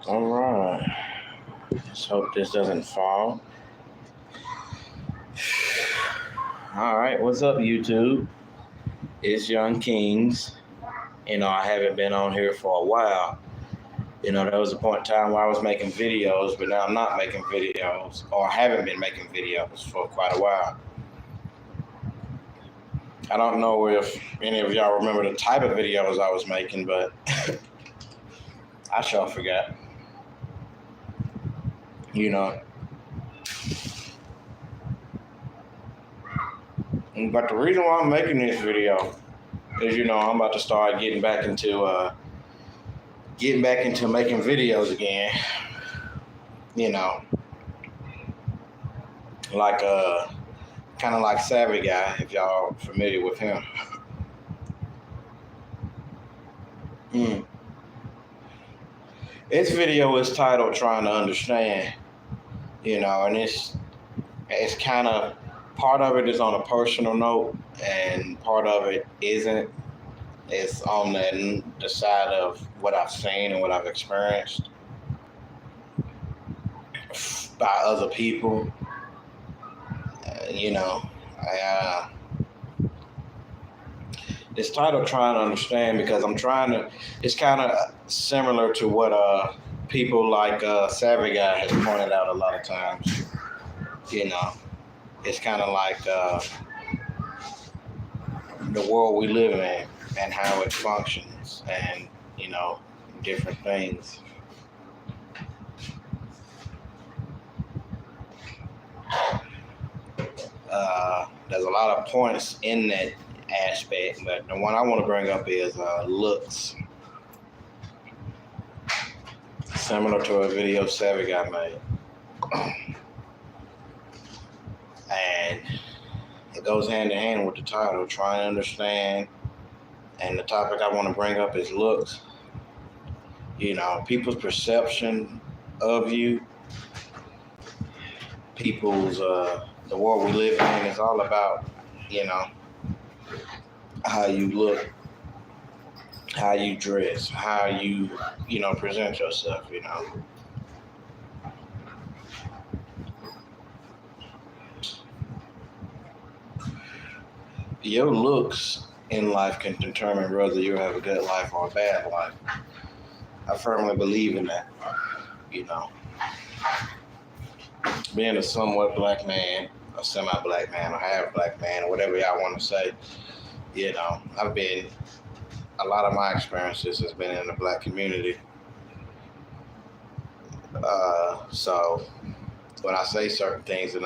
All right. Let's hope this doesn't fall. All right. What's up, YouTube? It's Young Kings. I haven't been on here for a while. There was a point in time where I was making videos, but now I'm not making videos, or haven't been making videos for quite a while. I don't know if any of y'all remember the type of videos I was making, but I sure forgot. But the reason why I'm making this video is, I'm about to start getting back into making videos again. Like kind of like Savvy Guy, if y'all familiar with him. This video is titled "Trying to Understand," and it's kind of, part of it is on a personal note, and part of it isn't. It's on the side of what I've seen and what I've experienced by other people. It's titled "Trying to Understand" because it's kind of similar to what people like Savvy Guy has pointed out a lot of times. It's kind of like the world we live in and how it functions, and different things. There's a lot of points in that aspect, but the one I want to bring up is looks. Similar to a video Savvy Guy made. And it goes hand in hand with the title, "Trying to Understand." And the topic I want to bring up is looks. People's perception of you, the world we live in is all about, how you look, how you dress, how you, present yourself, Your looks in life can determine whether you have a good life or a bad life. I firmly believe in that, Being a somewhat black man, a semi-black man, or half-black man, or whatever y'all want to say, a lot of my experiences has been in the black community. So when I say certain things, when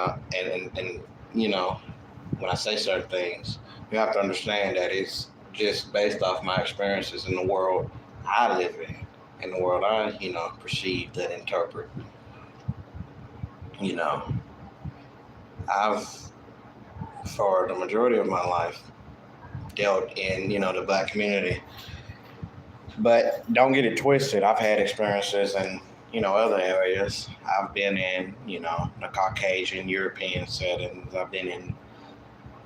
I say certain things, you have to understand that it's just based off my experiences in the world I live in the world I, perceive and interpret. I've, for the majority of my life, dealt in, the black community. But don't get it twisted. I've had experiences in, other areas. I've been in, the Caucasian, European settings. I've been in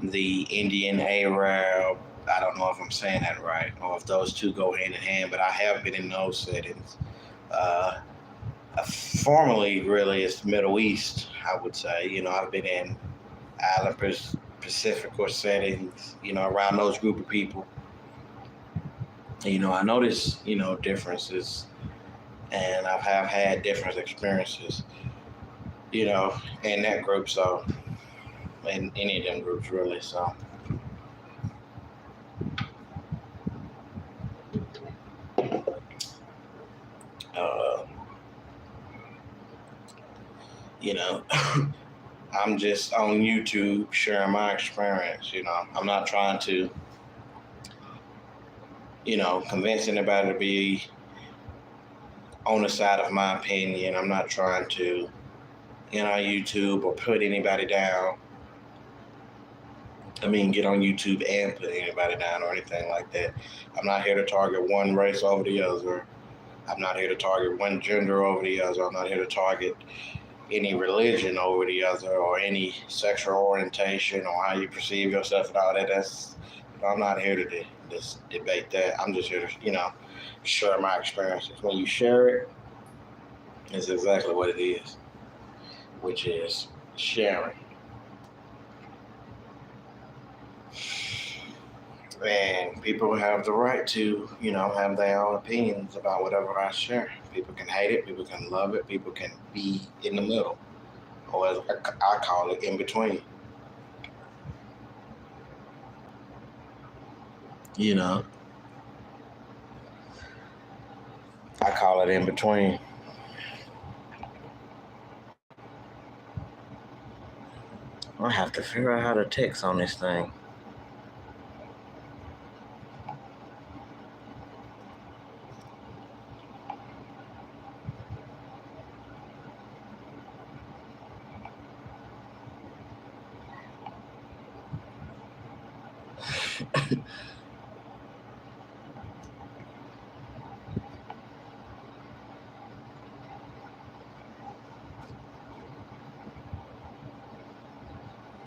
the Indian, Arab. I don't know if I'm saying that right, or if those two go hand in hand, but I have been in those settings. Formerly, really, it's Middle East, I would say. I've been in Island Pacific or settings, around those group of people. I notice, differences, and I have had different experiences, in that group, so, in any of them groups, really, so. I'm just on YouTube sharing my experience. I'm not trying to, convince anybody to be on the side of my opinion. I'm not trying to, YouTube or put anybody down. Get on YouTube and put anybody down or anything like that. I'm not here to target one race over the other. I'm not here to target one gender over the other. I'm not here to target any religion over the other, or any sexual orientation, or how you perceive yourself and all that. I'm not here to debate that. I'm just here to, share my experiences. When you share it, It's exactly what it is, which is sharing. And people have the right to, have their own opinions about whatever I share. People can hate it, people can love it, people can be in the middle, or as I call it, in between. You know, I call it in between. I have to figure out how to text on this thing.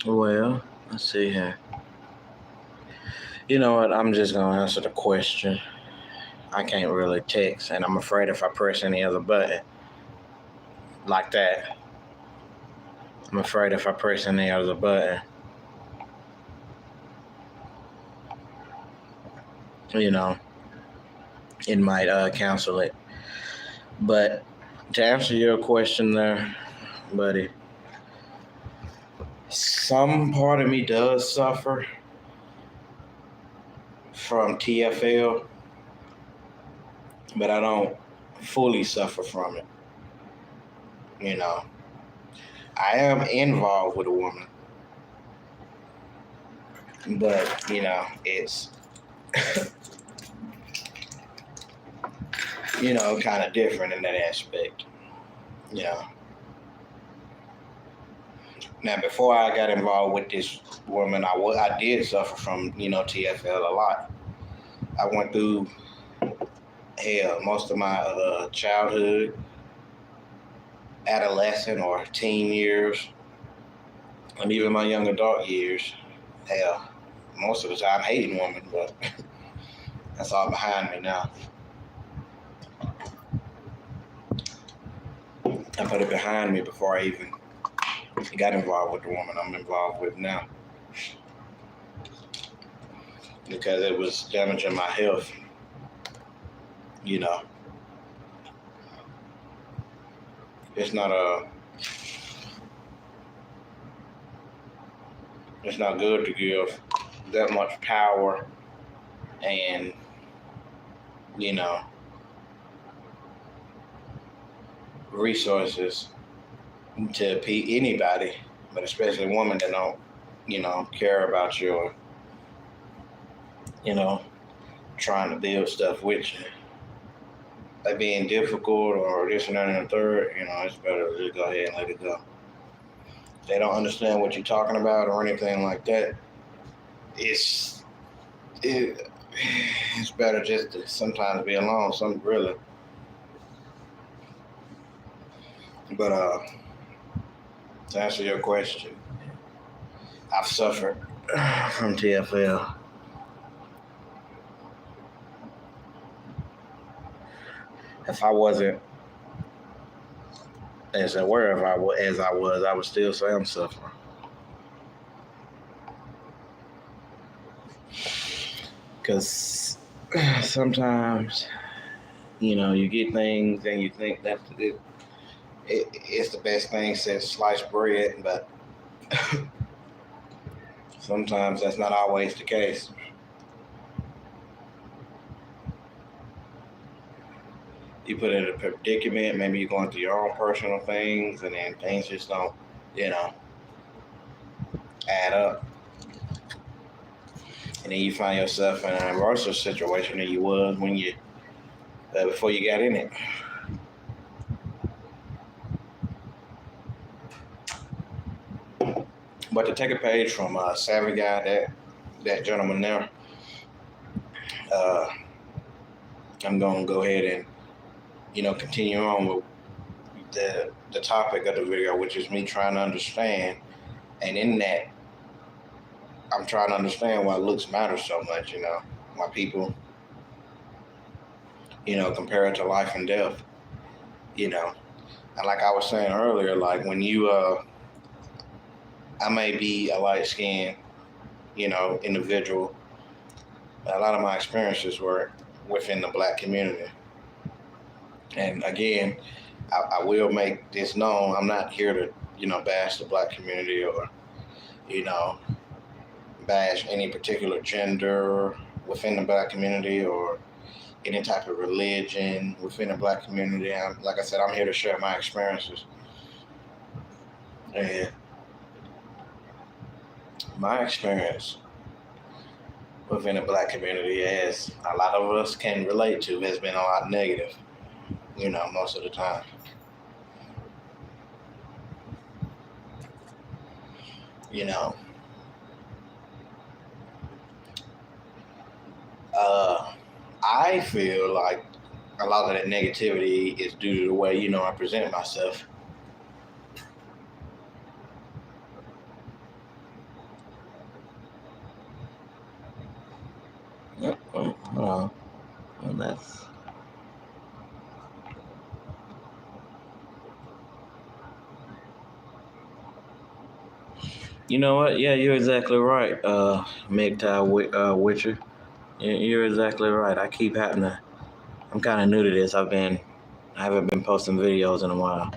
Well, let's see here. You know what? I'm just going to answer the question. I can't really text, and I'm afraid if I press any other button like that, I'm afraid if I press any other button, it might cancel it. But to answer your question there, buddy, some part of me does suffer from TFL, but I don't fully suffer from it. I am involved with a woman, but it's kind of different in that aspect. Now, before I got involved with this woman, I did suffer from TFL a lot. I went through hell most of my childhood, adolescent or teen years, and even my young adult years. Hell, most of the time hating women, but that's all behind me now. I put it behind me before I even got involved with the woman I'm involved with now, because it was damaging my health. It's not good to give that much power and resources to anybody, but especially women that don't care about your trying to build stuff with you. Like being difficult or this and that and the third, it's better to just go ahead and let it go. If they don't understand what you're talking about or anything like that, it's better just to sometimes be alone. Really. But to answer your question, I've suffered from TFL. If I wasn't as aware as I was, I would still say I'm suffering. Because sometimes, you get things and you think that it's the best thing since sliced bread, but sometimes that's not always the case. You put in a predicament, maybe you're going through your own personal things, and then things just don't, add up. And then you find yourself in a worse situation than you was when before you got in it. But to take a page from Savvy Guy, that gentleman there, I'm going to go ahead and continue on with the topic of the video, which is me trying to understand. And in that, I'm trying to understand why looks matter so much, why people, compare it to life and death, And like I was saying earlier, like when you, I may be a light skinned, individual. A lot of my experiences were within the black community. And again, I will make this known. I'm not here to, bash the black community or, you know, bash any particular gender within the black community or any type of religion within the black community. Like I said, I'm here to share my experiences. And my experience within the black community, as a lot of us can relate to, has been a lot negative, most of the time. You know, uh, I feel like a lot of that negativity is due to the way, I present myself. Yep. Well, and that's You know what? Yeah, you're exactly right, Witcher. You're exactly right. I keep having to. I'm kind of new to this. I haven't been posting videos in a while.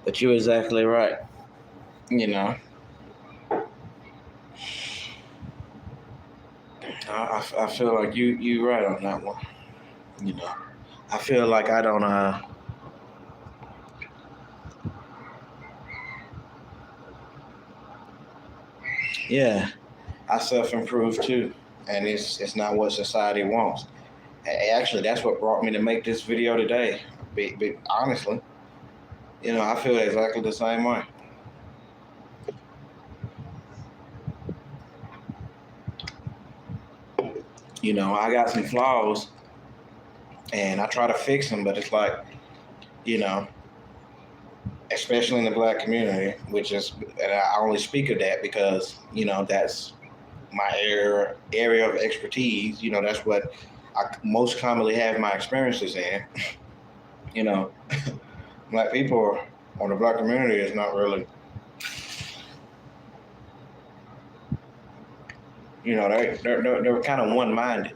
But you're exactly right. You know, I feel like you right on that one. You know, I feel like I don't. Yeah, I self improve too, and it's not what society wants. Actually, that's what brought me to make this video today. Honestly, I feel exactly the same way. I got some flaws, and I try to fix them, but it's like, you know, especially in the black community, and I only speak of that because, that's my area of expertise. That's what I most commonly have my experiences in. You know, black people or the black community is not really, they're kind of one minded.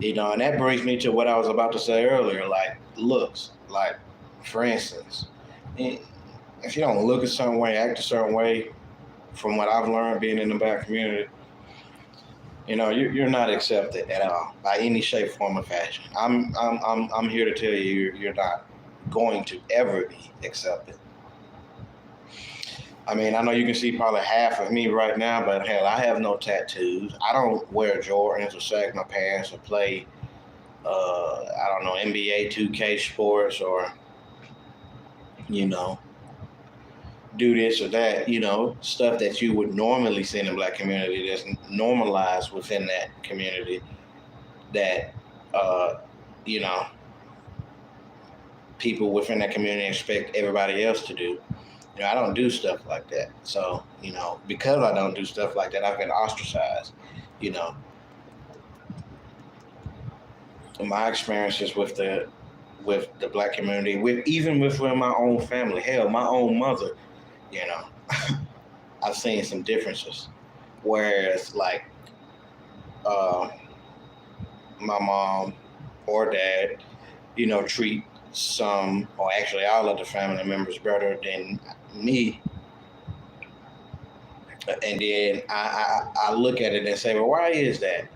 And that brings me to what I was about to say earlier, like looks. Like, for instance, if you don't look a certain way, act a certain way, from what I've learned being in the black community, you're not accepted at all by any shape, form, or fashion. I'm here to tell you, you're not going to ever be accepted. I mean, I know you can see probably half of me right now, but hell, I have no tattoos. I don't wear Jordans or sag my pants or play, I don't know, NBA 2K sports or, you know, do this or that, stuff that you would normally see in the black community that's normalized within that community that, you know, people within that community expect everybody else to do. I don't do stuff like that. So, because I don't do stuff like that, I've been ostracized. You know, my experiences with the black community, even within my own family, hell, my own mother, you know, I've seen some differences. Whereas, like, uh, my mom or dad, treat some, or actually all of the family members better than me. And then I look at it and say, well, why is that?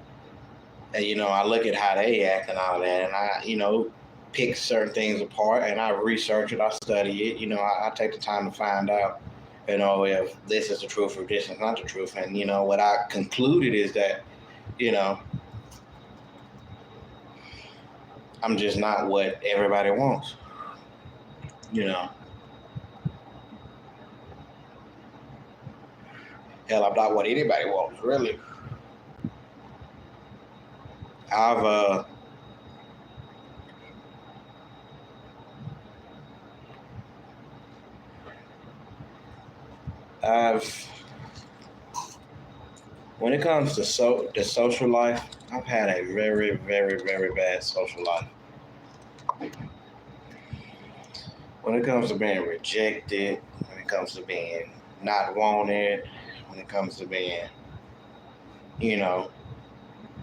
And, I look at how they act and all that, and pick certain things apart and I research it, I study it, I take the time to find out, if this is the truth or this is not the truth. And, what I concluded is that, you know, I'm just not what everybody wants, Hell, I'm not what anybody wants, really. I've I've when it comes to the social life, I've had a very, very, very bad social life. When it comes to being rejected, when it comes to being not wanted, when it comes to being, you know,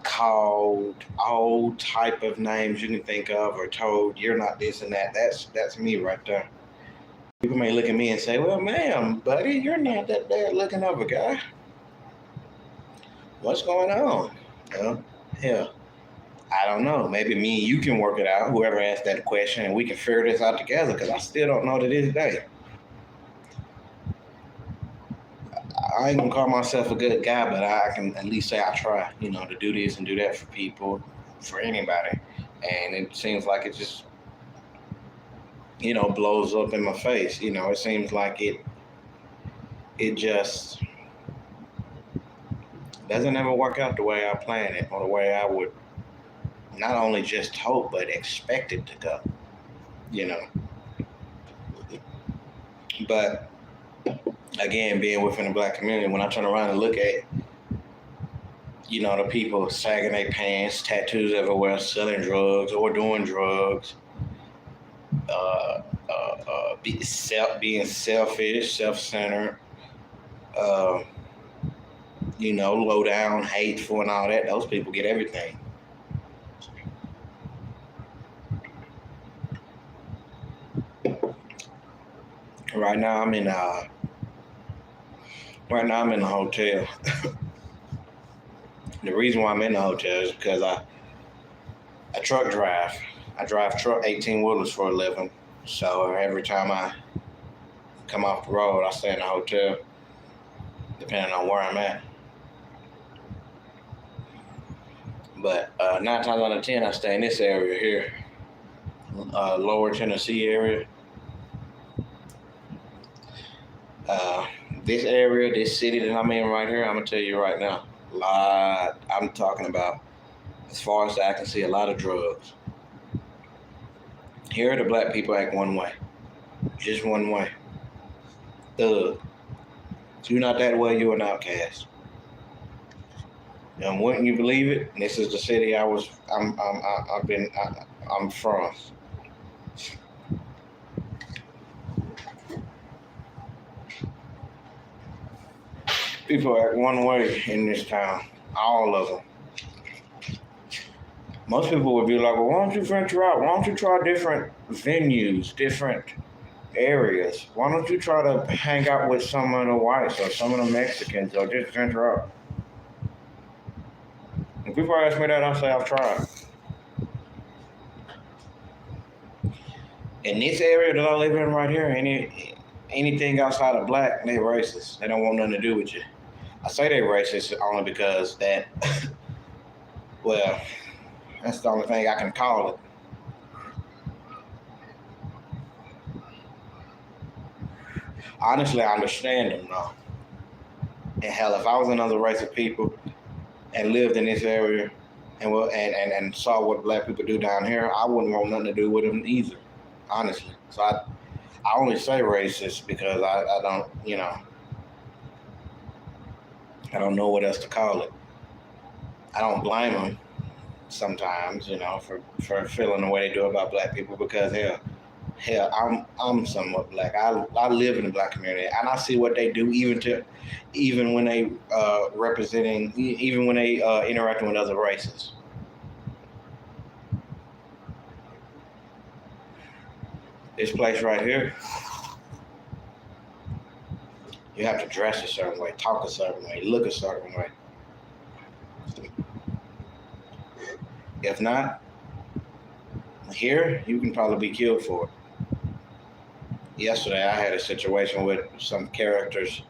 called all type of names you can think of or told you're not this and that. That's me right there. People may look at me and say, "Well, ma'am, buddy, you're not that bad looking of a guy. What's going on?" Well, hell, I don't know. Maybe me and you can work it out. Whoever asked that question, and we can figure this out together. Because I still don't know to this day. I ain't gonna call myself a good guy, but I can at least say I try, to do this and do that for people, for anybody. And it seems like it just, blows up in my face. It seems like it just doesn't ever work out the way I plan it or the way I would not only just hope but expect it to go. You know. But again, being within the black community, when I turn around and look at, the people sagging their pants, tattoos everywhere, selling drugs or doing drugs, being selfish, self-centered, low down, hateful, and all that, those people get everything. Right now, I'm in the hotel. The reason why I'm in the hotel is because I truck drive. I drive 18-wheelers for a living. So every time I come off the road, I stay in the hotel, depending on where I'm at. But 9 times out of 10, I stay in this area here, Lower Tennessee area. This area, this city that I'm in right here, I'm gonna tell you right now, I'm talking about, as far as I can see, a lot of drugs. Here, the black people act one way, just one way. Thug. If you're not that way, you're an outcast. And wouldn't you believe it? This is the city I'm from. People act one way in this town, all of them. Most people would be like, well, why don't you venture out? Why don't you try different venues, different areas? Why don't you try to hang out with some of the whites or some of the Mexicans or just venture out? When people ask me that, I say I've tried. In this area that I live in right here, anything outside of black, they're racist. They don't want nothing to do with you. I say they're racist only because that, well, that's the only thing I can call it. Honestly, I understand them though. And hell, if I was another race of people and lived in this area and saw what black people do down here, I wouldn't want nothing to do with them either, honestly. So I only say racist because I don't, I don't know what else to call it. I don't blame them sometimes, for feeling the way they do about black people because hell, I'm somewhat black. I live in the black community and I see what they do even when they interacting with other races. This place right here, you have to dress a certain way, talk a certain way, look a certain way. If not, here, you can probably be killed for it. Yesterday, I had a situation with some characters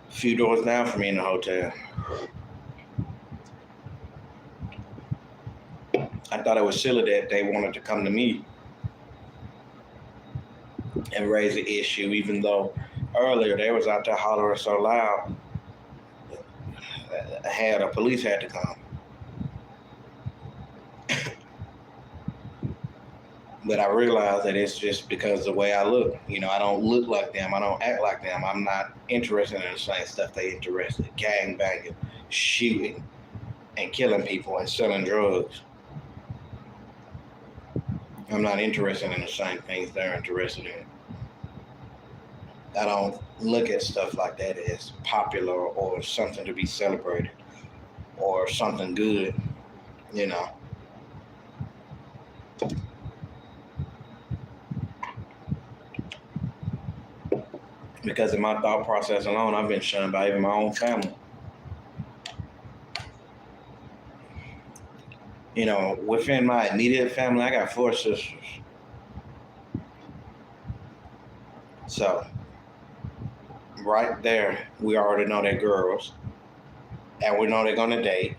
a few doors down from me in the hotel. I thought it was silly that they wanted to come to me and raise the issue, even though earlier they was out there hollering so loud, the police had to come. But I realized that it's just because of the way I look. I don't look like them. I don't act like them. I'm not interested in the same stuff they interested. Gang banging, shooting, and killing people and selling drugs. I'm not interested in the same things they're interested in. I don't look at stuff like that as popular or something to be celebrated or something good, you know. Because of my thought process alone, I've been shunned by even my own family. You know, within my immediate family, I got 4 sisters. So, right there, we already know they're girls and we know they're going to date.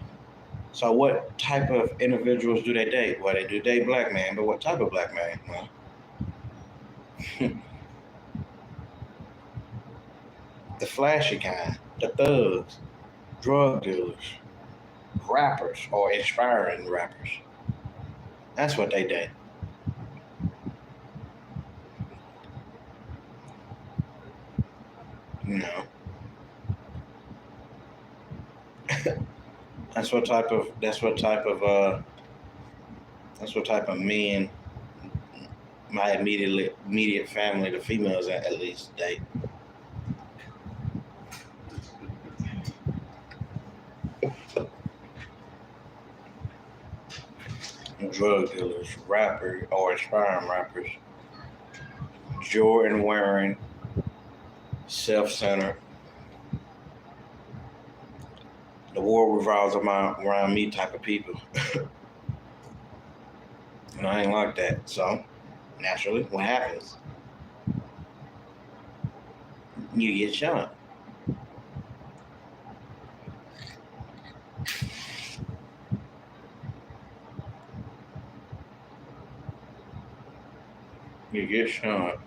So, what type of individuals do they date? Well, they do date black men, but what type of black man? Well, the flashy kind, the thugs, drug dealers, rappers, or inspiring rappers. That's what they date. You know, that's what type of men my immediate family, the females at least date. Drug dealers, rappers, or aspiring rappers, Jordan wearing, self-centered. The world revolves around me type of people. And I ain't like that. So naturally, what happens? You get shot. You get shot.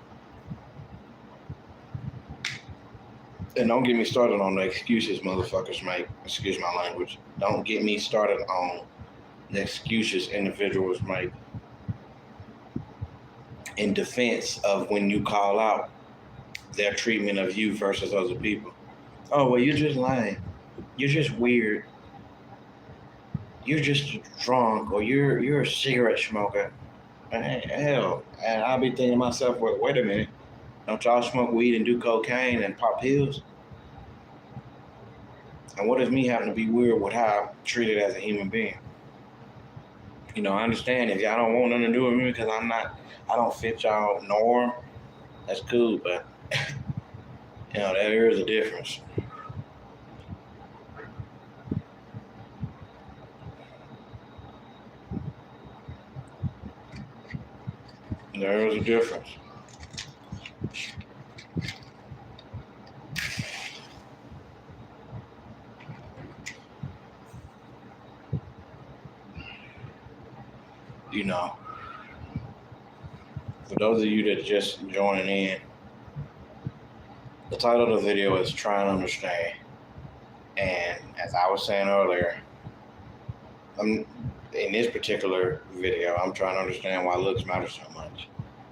And don't get me started on the excuses motherfuckers make. Excuse my language. Don't get me started on the excuses individuals make in defense of when you call out their treatment of you versus other people. Oh, well, you're just lying. You're just weird. You're just drunk, or you're a cigarette smoker. Hell, and I'll be thinking to myself, well, wait a minute. Don't y'all smoke weed and do cocaine and pop pills? And what does me having to be weird with how I'm treated as a human being? You know, I understand if y'all don't want nothing to do with me because I don't fit y'all norm. That's cool, but you know, there is a difference. There is a difference. You know, for those of you that just joining in, the title of the video is Trying to Understand. And as I was saying earlier, I'm in this particular video, I'm trying to understand why looks matter so much.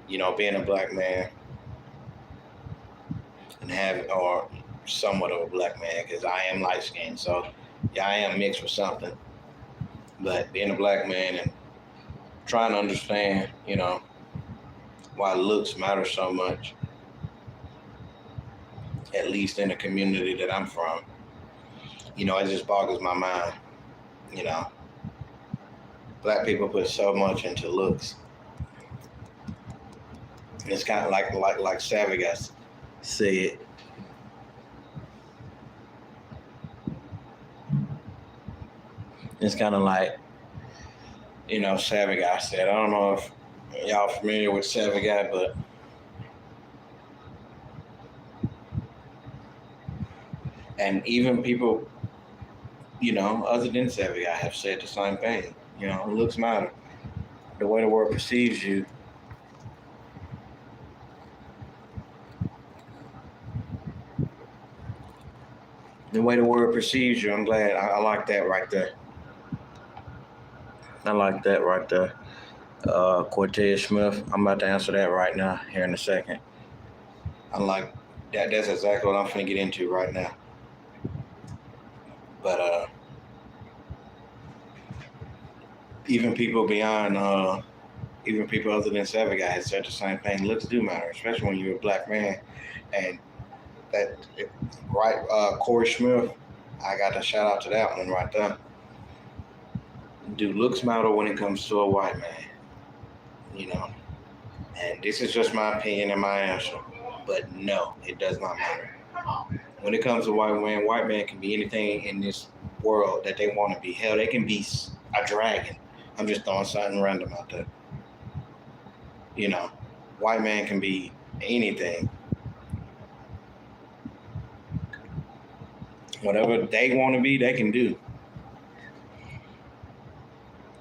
You know, being a black man and or somewhat of a black man, because I am light skinned, so yeah, I am mixed with something. But being a black man and trying to understand, you know, why looks matter so much, at least in the community that I'm from, you know, it just boggles my mind. You know, black people put so much into looks. And it's kind of like Savvy guys said. It's kind of like, you know, Savvy Guy said. I don't know if y'all familiar with Savvy Guy, but and even people, you know, other than Savvy Guy have said the same thing. You know, looks matter. The way the world perceives you. The way the world perceives you, I'm glad. I like that right there. I like that right there. Cortez Smith, I'm about to answer that right now, here in a second. I like that. That's exactly what I'm finna get into right now. But even people beyond, Even people other than Savage Guy has said the same thing. Looks do matter, especially when you're a black man. And that, right, Corey Smith, I got to shout out to that one right there. Do looks matter when it comes to a white man? You know, and this is just my opinion and my answer. But no, it does not matter. When it comes to white man can be anything in this world that they want to be. Hell, they can be a dragon. I'm just throwing something random out there. You know, white man can be anything. Whatever they want to be, they can do.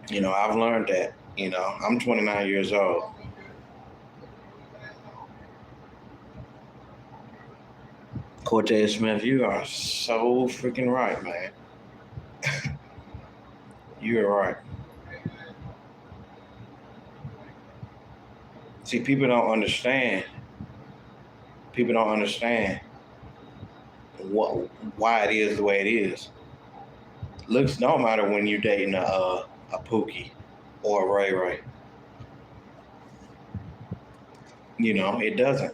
You know, I've learned that. You know, I'm 29 years old. Cortez Smith, you are so freaking right, man. You're right. See, people don't understand. People don't understand why it is the way it is. Looks don't matter when you're dating a Pookie or a Ray Ray. You know, it doesn't.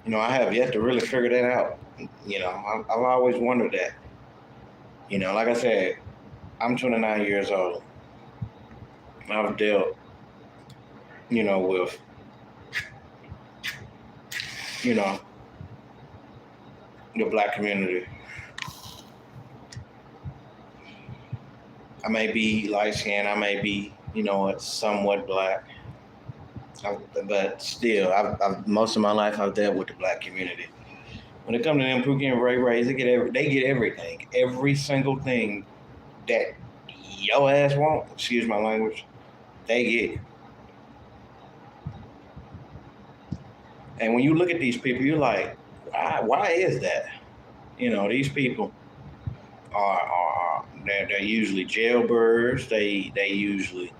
You know, I have yet to really figure that out. You know, I've always wondered that. You know, like I said, I'm 29 years old. I've dealt, you know, with, you know, the black community. I may be light skinned, I may be, you know, somewhat black. But still, I've most of my life I've dealt with the black community. When it comes to them Pookie and Ray Rays, they get everything, every single thing that your ass want. Excuse my language. They get. And when you look at these people, you're like, why is that? You know, these people they're usually jailbirds. They usually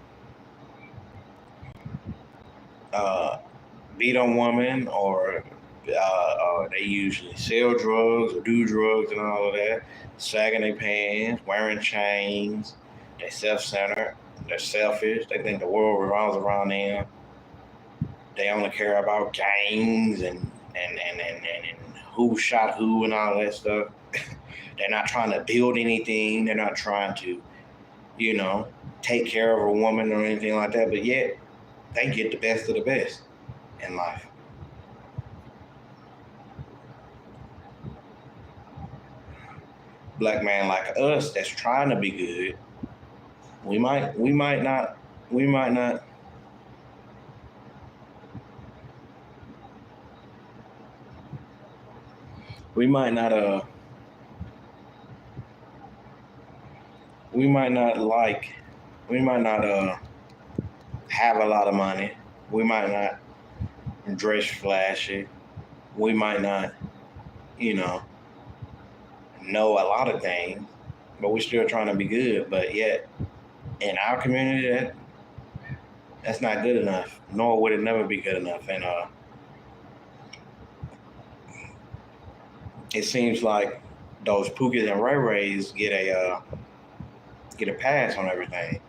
beat on women, or they usually sell drugs or do drugs and all of that, sagging their pants, wearing chains. They're self-centered. They're selfish. They think the world revolves around them. They only care about gangs and who shot who and all that stuff. They're not trying to build anything. They're not trying to, you know, take care of a woman or anything like that. But yet, they get the best of the best in life. Black man like us that's trying to be good, we might not we might not we might not we might not like we might not have a lot of money. We might not dress flashy. We might not, you know a lot of things, but we're still trying to be good. But yet, in our community, that's not good enough. Nor would it never be good enough. And it seems like those Pookies and Ray Rays get a pass on everything.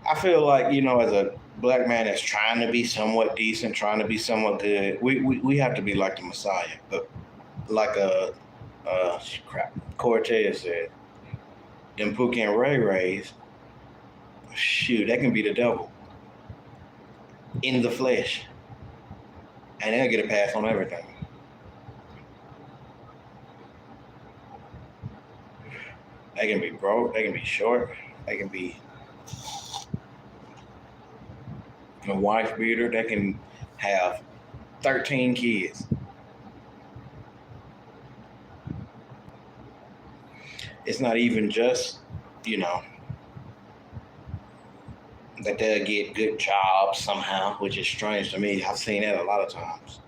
I feel like, you know, as a black man that's trying to be somewhat decent, trying to be somewhat good, we have to be like the Messiah. But like Cortez said, them Pookie and Ray Rays, shoot, that can be the devil in the flesh. And they'll get a pass on everything. They can be broke, they can be short, they can be a wife beater, they can have 13 kids. It's not even just, you know, that they'll get good jobs somehow, which is strange to me. I've seen that a lot of times.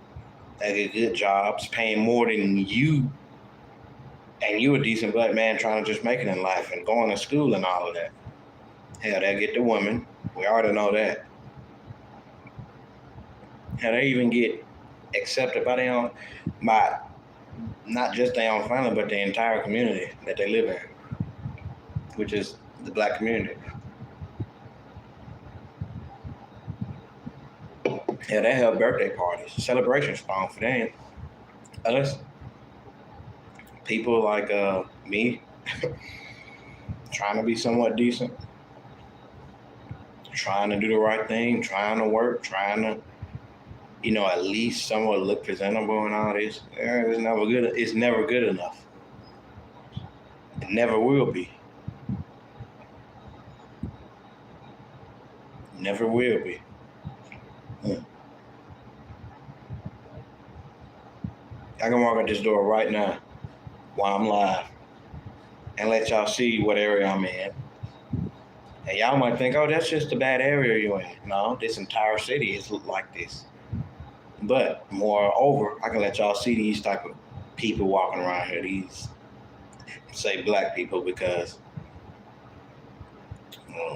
They get good jobs, paying more than you, and you a decent black man trying to just make it in life and going to school and all of that. Hell, they'll get the women. We already know that. Hell, they even get accepted by not just their own family, but the entire community that they live in, which is the black community. Yeah, they have birthday parties, celebrations spawn for them. Unless people like me, trying to be somewhat decent, trying to do the right thing, trying to work, trying to, at least somewhat look presentable and all this. It's never good. It's never good enough. It never will be. Never will be. I can walk out this door right now while I'm live and let y'all see what area I'm in. And y'all might think, oh, that's just a bad area you're in. No, this entire city is like this. But moreover, I can let y'all see these type of people walking around here, these, say, black people, because,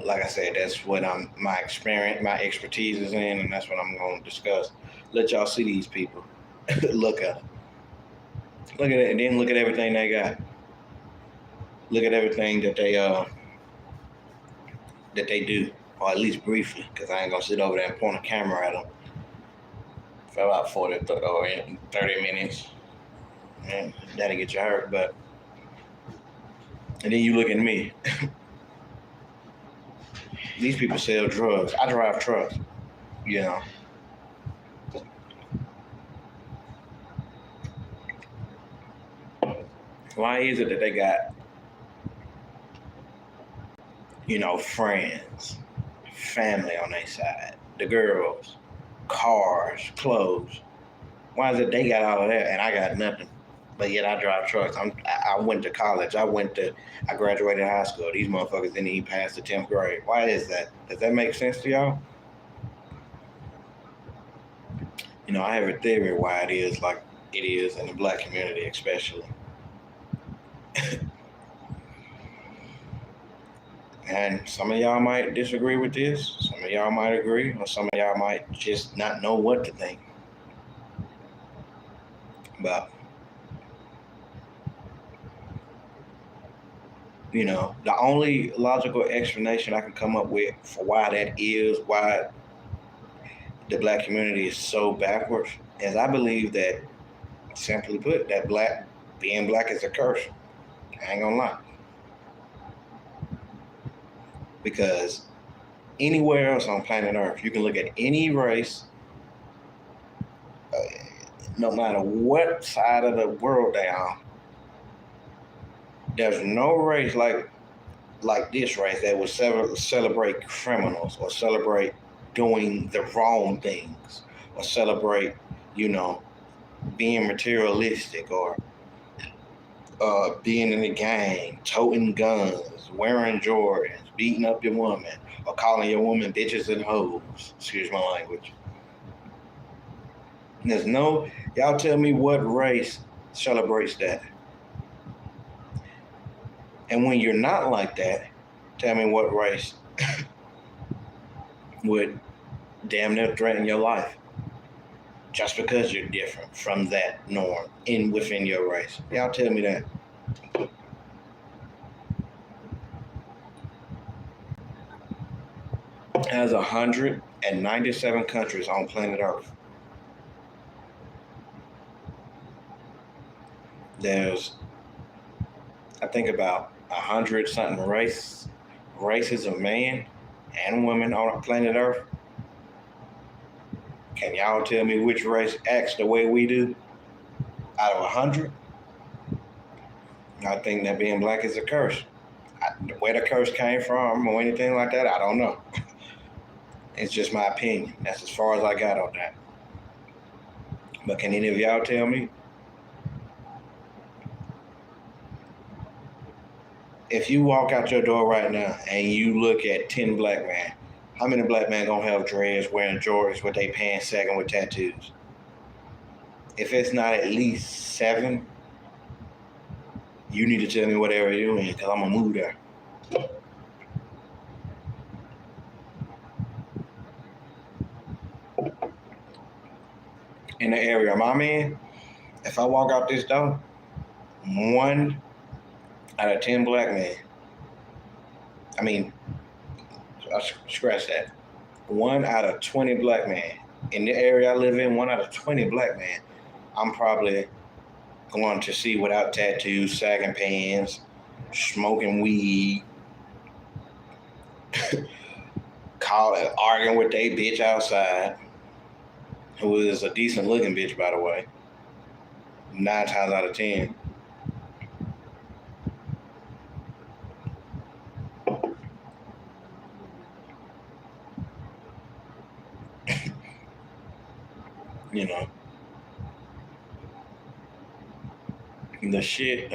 like I said, that's what my experience, my expertise is in, and that's what I'm going to discuss. Let y'all see these people. Look at them. Look at it, and then look at everything they got. Look at everything that they do, or at least briefly, because I ain't gonna sit over there and point a camera at them for about 40 or 30 minutes. And that'll get you hurt. But and then you look at me. These people sell drugs. I drive trucks. Why is it that they got, friends, family on their side, the girls, cars, clothes? Why is it they got all of that and I got nothing? But yet I drive trucks. I went to college. I graduated high school. These motherfuckers didn't even pass the 10th grade. Why is that? Does that make sense to y'all? I have a theory why it is like it is in the black community, especially. And some of y'all might disagree with this. Some of y'all might agree, or some of y'all might just not know what to think. But, the only logical explanation I can come up with for why that is, why the black community is so backwards, is I believe that, simply put, that being black is a curse. I ain't gonna lie. Because anywhere else on planet Earth, you can look at any race, no matter what side of the world they are. There's no race like this race that would celebrate criminals or celebrate doing the wrong things or celebrate, being materialistic or being in a gang, toting guns, wearing Jordans, beating up your woman, or calling your woman bitches and hoes. Excuse my language. Y'all tell me what race celebrates that. And when you're not like that, tell me what race would damn near threaten your life just because you're different from that norm within your race. Y'all tell me that. Has 197 countries on planet Earth. There's, I think, about 100-something races of man and women on planet Earth. Can y'all tell me which race acts the way we do out of 100? I think that being black is a curse. Where the curse came from or anything like that, I don't know. It's just my opinion. That's as far as I got on that. But can any of y'all tell me? If you walk out your door right now and you look at 10 black men, how many black men gonna have dreads, wearing Jordans with their pants sagging with tattoos? If it's not at least 7, you need to tell me what area you're in, because I'm gonna move there. In the area I'm in, if I walk out this door, 1 out of 10 black men I mean, scratch that. 1 out of 20 black men in the area I live in. 1 out of 20 black men, I'm probably going to see without tattoos, sagging pants, smoking weed, arguing with they bitch outside, who is a decent looking bitch, by the way. 9 times out of 10. You know, the shit.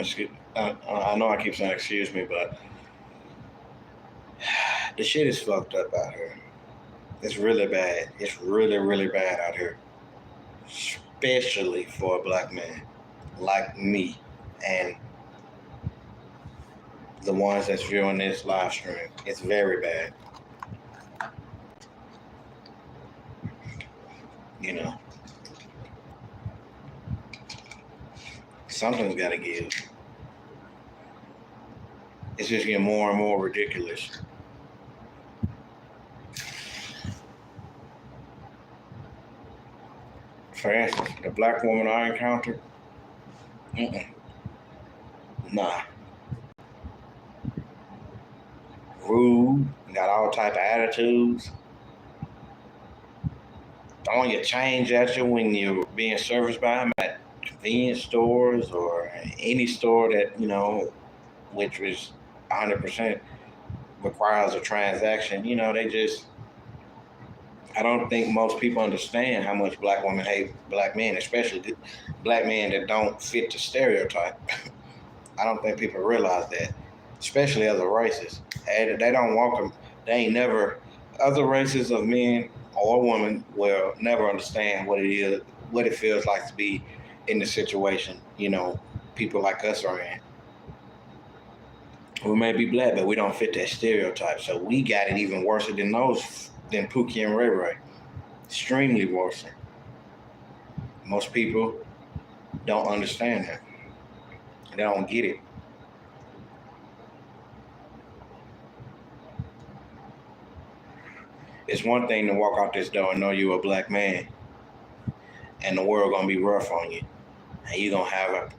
I know I keep saying excuse me, but the shit is fucked up out here. It's really bad. It's really, really bad out here, especially for a black man like me and the ones that's viewing this live stream. It's very bad. You know, something's got to give. It's just getting more and more ridiculous. For instance, the black woman I encountered, nah, rude, got all type of attitudes, throwing your change at you when you're being serviced by them at convenience stores or any store that, which was 100% requires a transaction. I don't think most people understand how much black women hate black men, especially black men that don't fit the stereotype. I don't think people realize that, especially other races. They don't want them. They ain't never, other races of men or women will never understand what it is, what it feels like to be in the situation, people like us are in. We may be black, but we don't fit that stereotype. So we got it even worse than Pookie and Ray Ray. Extremely worse. Most people don't understand that. They don't get it. It's one thing to walk out this door and know you're a black man and the world gonna be rough on you. And you're gonna have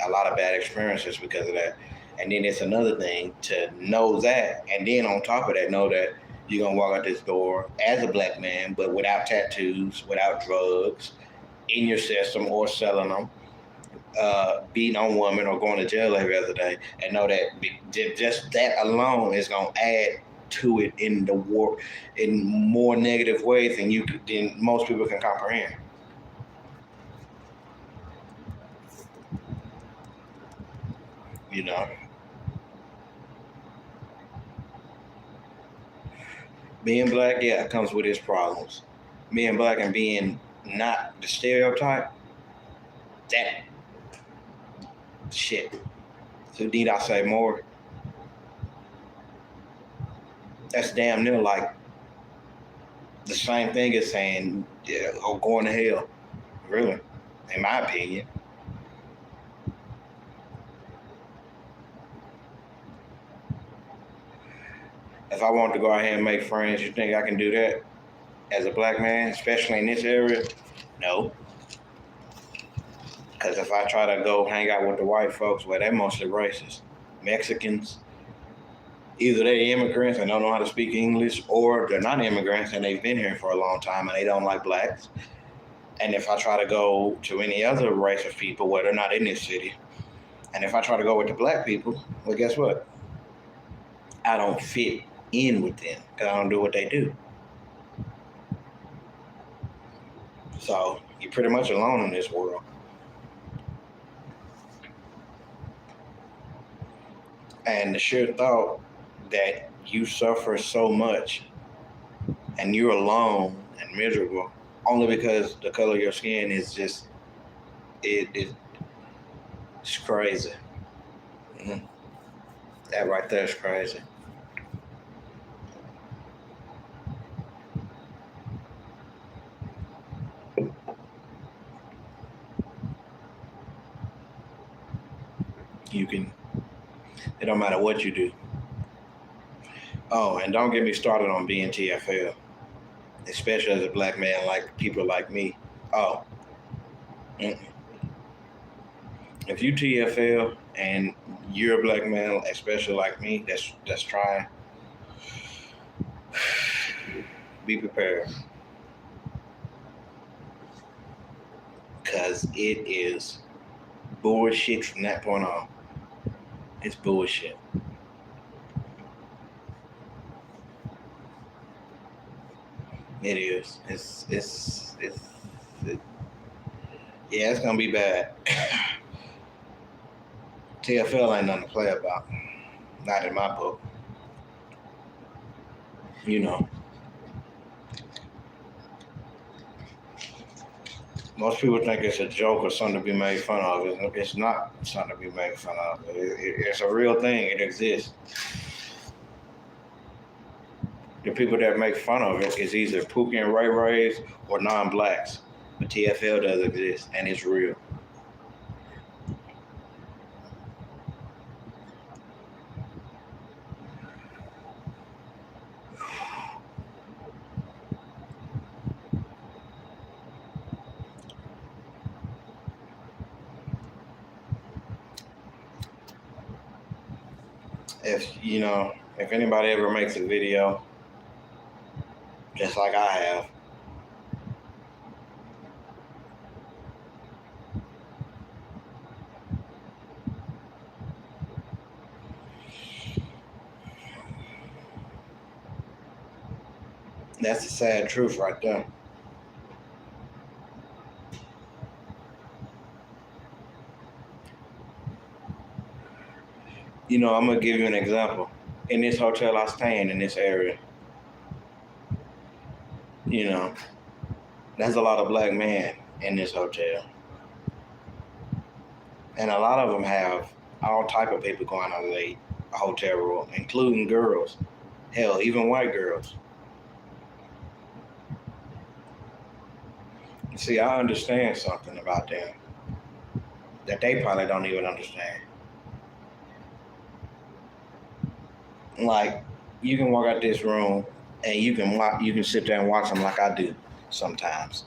a lot of bad experiences because of that. And then it's another thing to know that, and then on top of that, know that you're gonna walk out this door as a black man, but without tattoos, without drugs in your system or selling them, beating on women or going to jail every other day, and know that just that alone is gonna add to it in more negative ways than most people can comprehend. You know, being black, yeah, comes with its problems. Being black and being not the stereotype, that shit. So need I say more? That's damn near like the same thing as saying, yeah, or going to hell. Really, in my opinion. If I want to go out here and make friends, you think I can do that as a black man, especially in this area? No. Because if I try to go hang out with the white folks, well, they're mostly racist. Mexicans, either they're immigrants and don't know how to speak English, or they're not immigrants and they've been here for a long time and they don't like blacks. And if I try to go to any other race of people where they're not in this city, and if I try to go with the black people, well, guess what? I don't fit in with them because I don't do what they do. So you're pretty much alone in this world. And the sheer thought that you suffer so much and you're alone and miserable only because the color of your skin is just, it's crazy. Mm-hmm. That right there is crazy. It don't matter what you do. Oh, and don't get me started on being TFL, especially as a black man like people like me. Oh, mm. If you TFL and you're a black man, especially like me, that's trying, be prepared, because it is bullshit from that point on. It's bullshit. It is. Yeah, it's gonna be bad. TFL ain't nothing to play about. Not in my book. You know, most people think it's a joke or something to be made fun of. It's not something to be made fun of. It's a real thing. It exists. The people that make fun of it is either Pookie and Ray Rays or non-blacks. But TFL does exist, and it's real. If anybody ever makes a video, just like I have, that's the sad truth right there. I'm gonna give you an example. In this hotel I stay in this area, there's a lot of black men in this hotel, and a lot of them have all type of people going out of the hotel room, including girls. Hell, even white girls. See, I understand something about them that they probably don't even understand. Like, you can walk out this room and you can sit there and watch them like I do sometimes.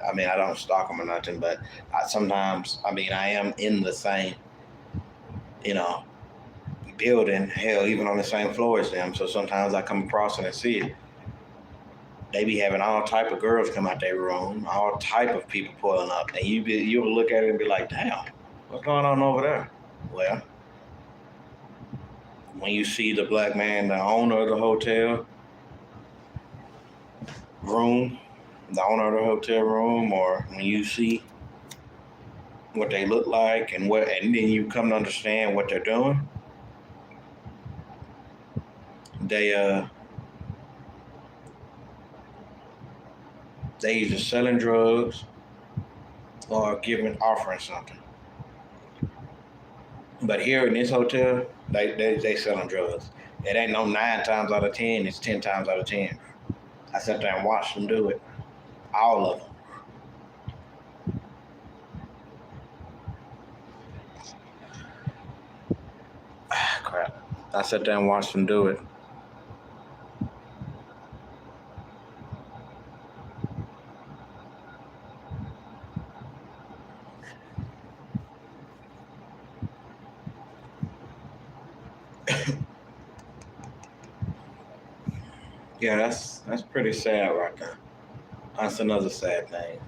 I mean, I don't stalk them or nothing, but sometimes, I am in the same, building, hell, even on the same floor as them. So sometimes I come across it and see it. They be having all type of girls come out their room, all type of people pulling up, and you'll look at it and be like, damn, what's going on over there? Well, when you see the black man, the owner of the hotel room, or when you see what they look like and then you come to understand what they're doing, they either selling drugs or offering something. But here in this hotel, they selling drugs. It ain't no 9 times out of 10. It's 10 times out of 10. I sat there and watched them do it. All of them. Crap. I sat there and watched them do it. Yeah, that's pretty sad right there. That's another sad thing.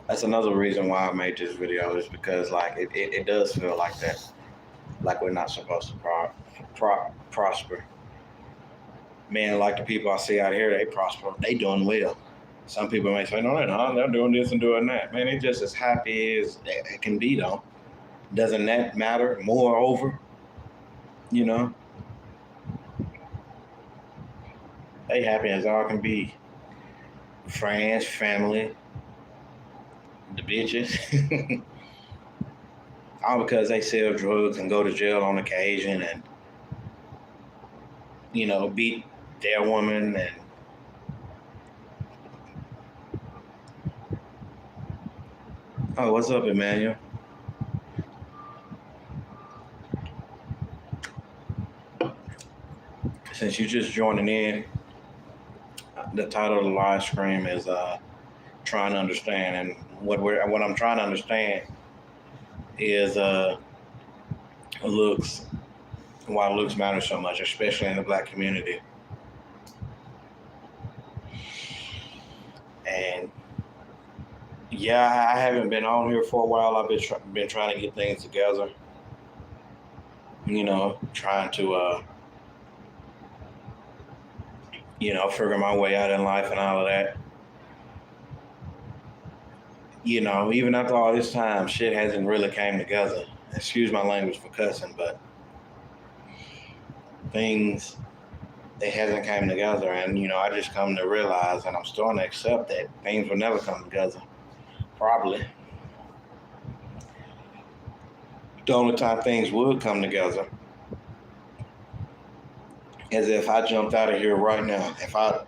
That's another reason why I made this video, is because like it does feel like that, like we're not supposed to prosper. Man, like the people I see out here, they prosper. They doing well. Some people may say, no, they're not. They're doing this and doing that. Man, they're just as happy as it can be, though. Doesn't that matter? Moreover, they happy as all can be. Friends, family, the bitches. All because they sell drugs and go to jail on occasion and, beat their woman and oh, what's up, Emmanuel? Since you're just joining in, the title of the live stream is trying to understand, and what I'm trying to understand is looks, why looks matter so much, especially in the black community. And yeah, I haven't been on here for a while. I've been trying to get things together. Trying to figure my way out in life and all of that. Even after all this time, shit hasn't really came together. Excuse my language for cussing, but things, it hasn't came together. And, I just come to realize, and I'm starting to accept that things will never come together. Probably. The only time things would come together is if I jumped out of here right now. If I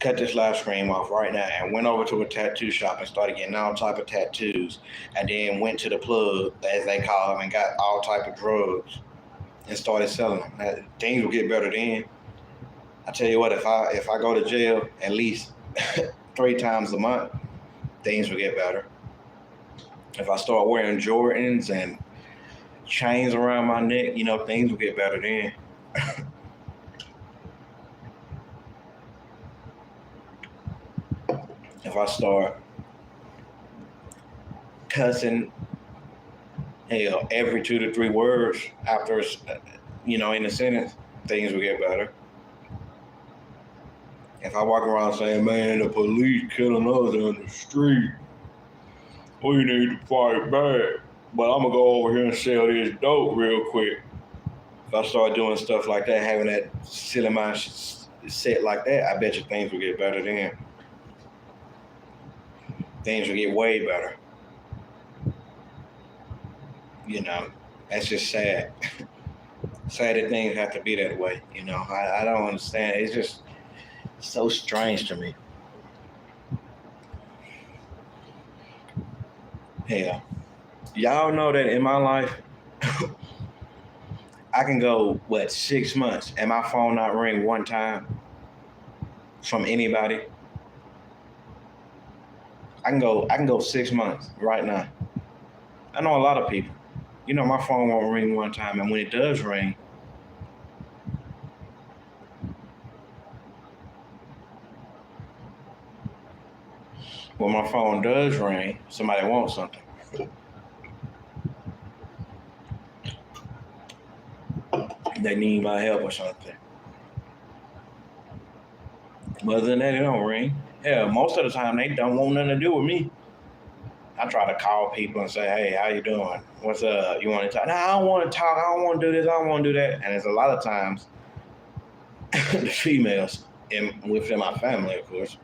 cut this live stream off right now and went over to a tattoo shop and started getting all type of tattoos, and then went to the plug, as they call them, and got all type of drugs and started selling them. Things will get better then. I tell you what, if I go to jail at least 3 times a month, things will get better. If I start wearing Jordans and chains around my neck, things will get better then. If I start cussing, hell, every 2 to 3 words after, in a sentence, things will get better. If I walk around saying, man, the police killing us in the street, we need to fight back, but I'm going to go over here and sell this dope real quick. If I start doing stuff like that, having that silly mind set like that, I bet you things will get better then. Things will get way better. That's just sad. Sad that things have to be that way. I don't understand. It's just so strange to me. Hell, y'all know that in my life, I can go, 6 months and my phone not ring one time from anybody. I can go 6 months right now. I know a lot of people. My phone won't ring one time, and when it does ring, when my phone does ring, somebody wants something. They need my help or something. But other than that, it don't ring. Yeah, most of the time they don't want nothing to do with me. I try to call people and say, hey, how you doing? What's up? You want to talk? No, I don't want to talk. I don't want to do this. I don't want to do that. And there's a lot of times the females within my family, of course.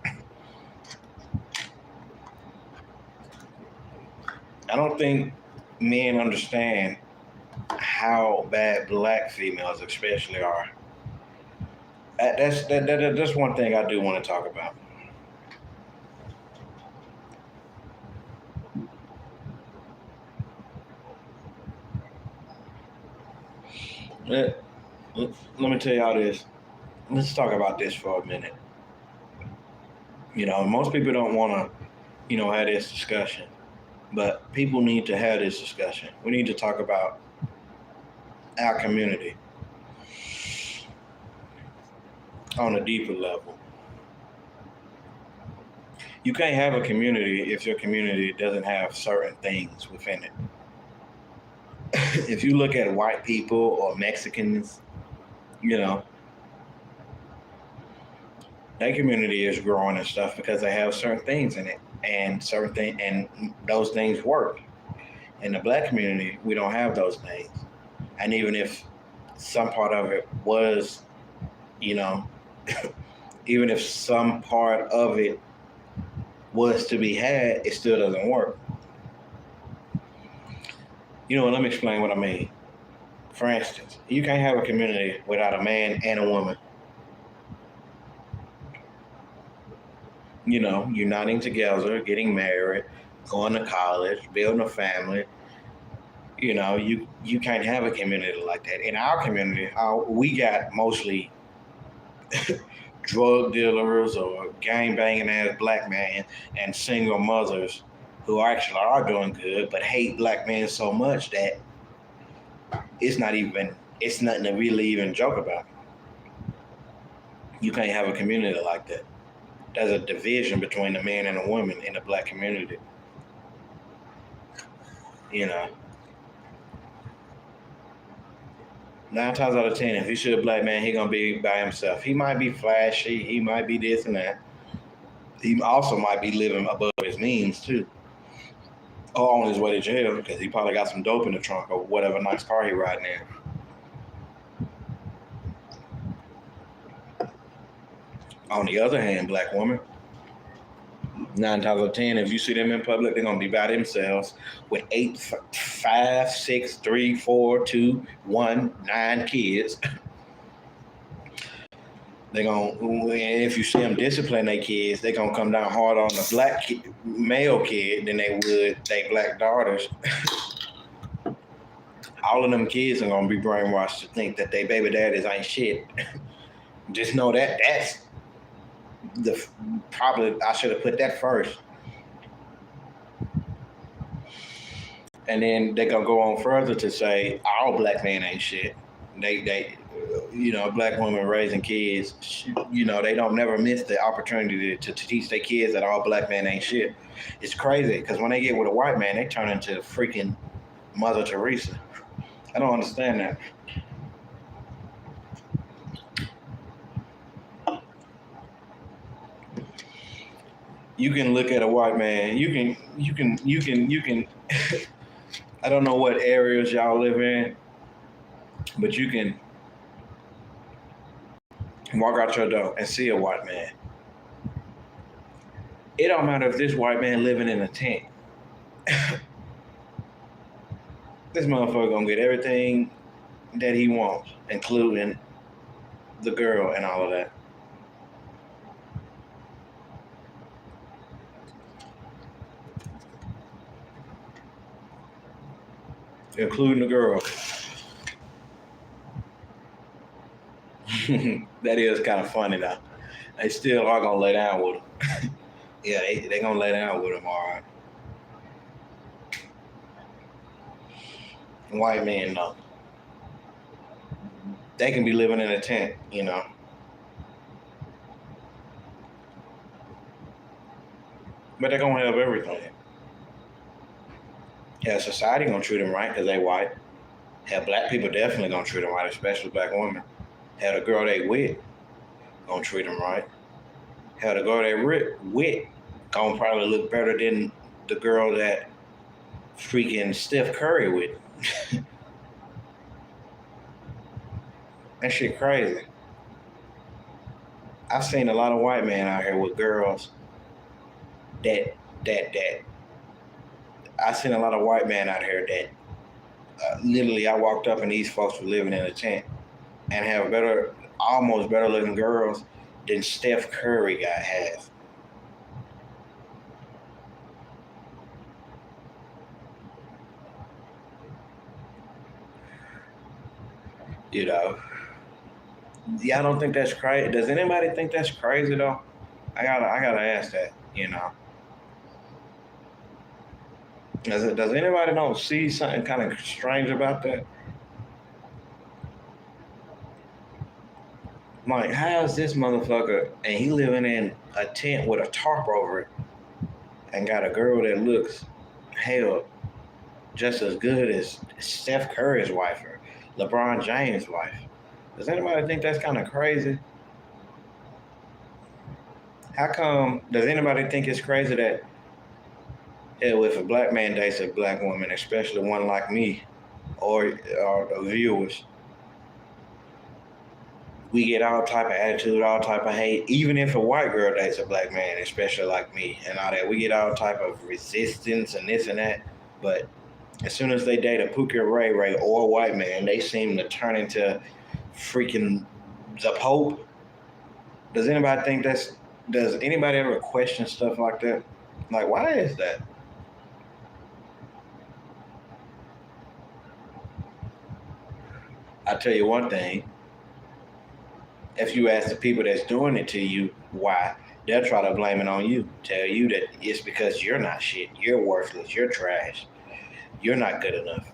I don't think men understand how bad black females especially are. That's one thing I do want to talk about. Let me tell y'all this. Let's talk about this for a minute. Most people don't want to, have this discussion, but people need to have this discussion. We need to talk about our community on a deeper level. You can't have a community if your community doesn't have certain things within it. If you look at white people or Mexicans, their community is growing and stuff because they have certain things in it, and those things work. In the black community, we don't have those things. And even if some part of it was, even if some part of it was to be had, it still doesn't work. Let me explain what I mean. For instance, you can't have a community without a man and a woman. Uniting together, getting married, going to college, building a family, You can't have a community like that. In our community, we got mostly drug dealers or gang banging ass black men and single mothers who actually are doing good, but hate black men so much that it's nothing to really even joke about. You can't have a community like that. There's a division between the man and the woman in the black community. You know, 9 times out of 10, if you see a black man, he gonna be by himself. He might be flashy, he might be this and that. He also might be living above his means too, or on his way to jail because he probably got some dope in the trunk or whatever nice car he riding in. On the other hand, black women, 9 times out of 10, if you see them in public, they're gonna be by themselves with 8, 5, 6, 3, 4, 2, 1, 9 kids. They're gonna, if you see them discipline their kids, they're gonna come down hard on the black male kid than they would their black daughters. All of them kids are gonna be brainwashed to think that their baby daddies ain't shit. Just know that's probably I should have put that first. And then they're gonna go on further to say all black men ain't shit. They black women raising kids, they don't never miss the opportunity to teach their kids that all black men ain't shit. It's crazy because when they get with a white man, they turn into freaking Mother Teresa. I don't understand that. You can look at a white man. You can. I don't know what areas y'all live in, but you can walk out your door and see a white man. It don't matter if this white man living in a tent. This motherfucker gonna get everything that he wants, including the girl and all of that. Including the girl. That is kind of funny though. They still are gonna lay down with him. Yeah, they gonna lay down with him, all right. White men, no. They can be living in a tent, but they're gonna have everything. Yeah, society gonna treat them right because they white. Hell, black people definitely gonna treat them right, especially black women. Hell, the girl they with gonna treat them right. Hell, the girl they with gonna probably look better than the girl that freaking Steph Curry with. That shit crazy. I've seen a lot of white men out here with girls that I seen a lot of white men out here that literally I walked up and these folks were living in a tent and have almost better looking girls than Steph Curry has. Yeah, I don't think that's crazy. Does anybody think that's crazy though? I gotta ask that. Does anybody don't see something kind of strange about that? Like, how is this motherfucker and he living in a tent with a tarp over it and got a girl that looks hell just as good as Steph Curry's wife or LeBron James' wife? Does anybody think that's kind of crazy? How come, does anybody think it's crazy that if a black man dates a black woman, especially one like me or the viewers, we get all type of attitude, all type of hate. Even if a white girl dates a black man, especially like me and all that, we get all type of resistance and this and that. But as soon as they date a Pookie Ray Ray or a white man, they seem to turn into freaking the Pope. Does anybody ever question stuff like that? Like, why is that? I'll tell you one thing. If you ask the people that's doing it to you why, they'll try to blame it on you. Tell you that it's because you're not shit. You're worthless. You're trash. You're not good enough.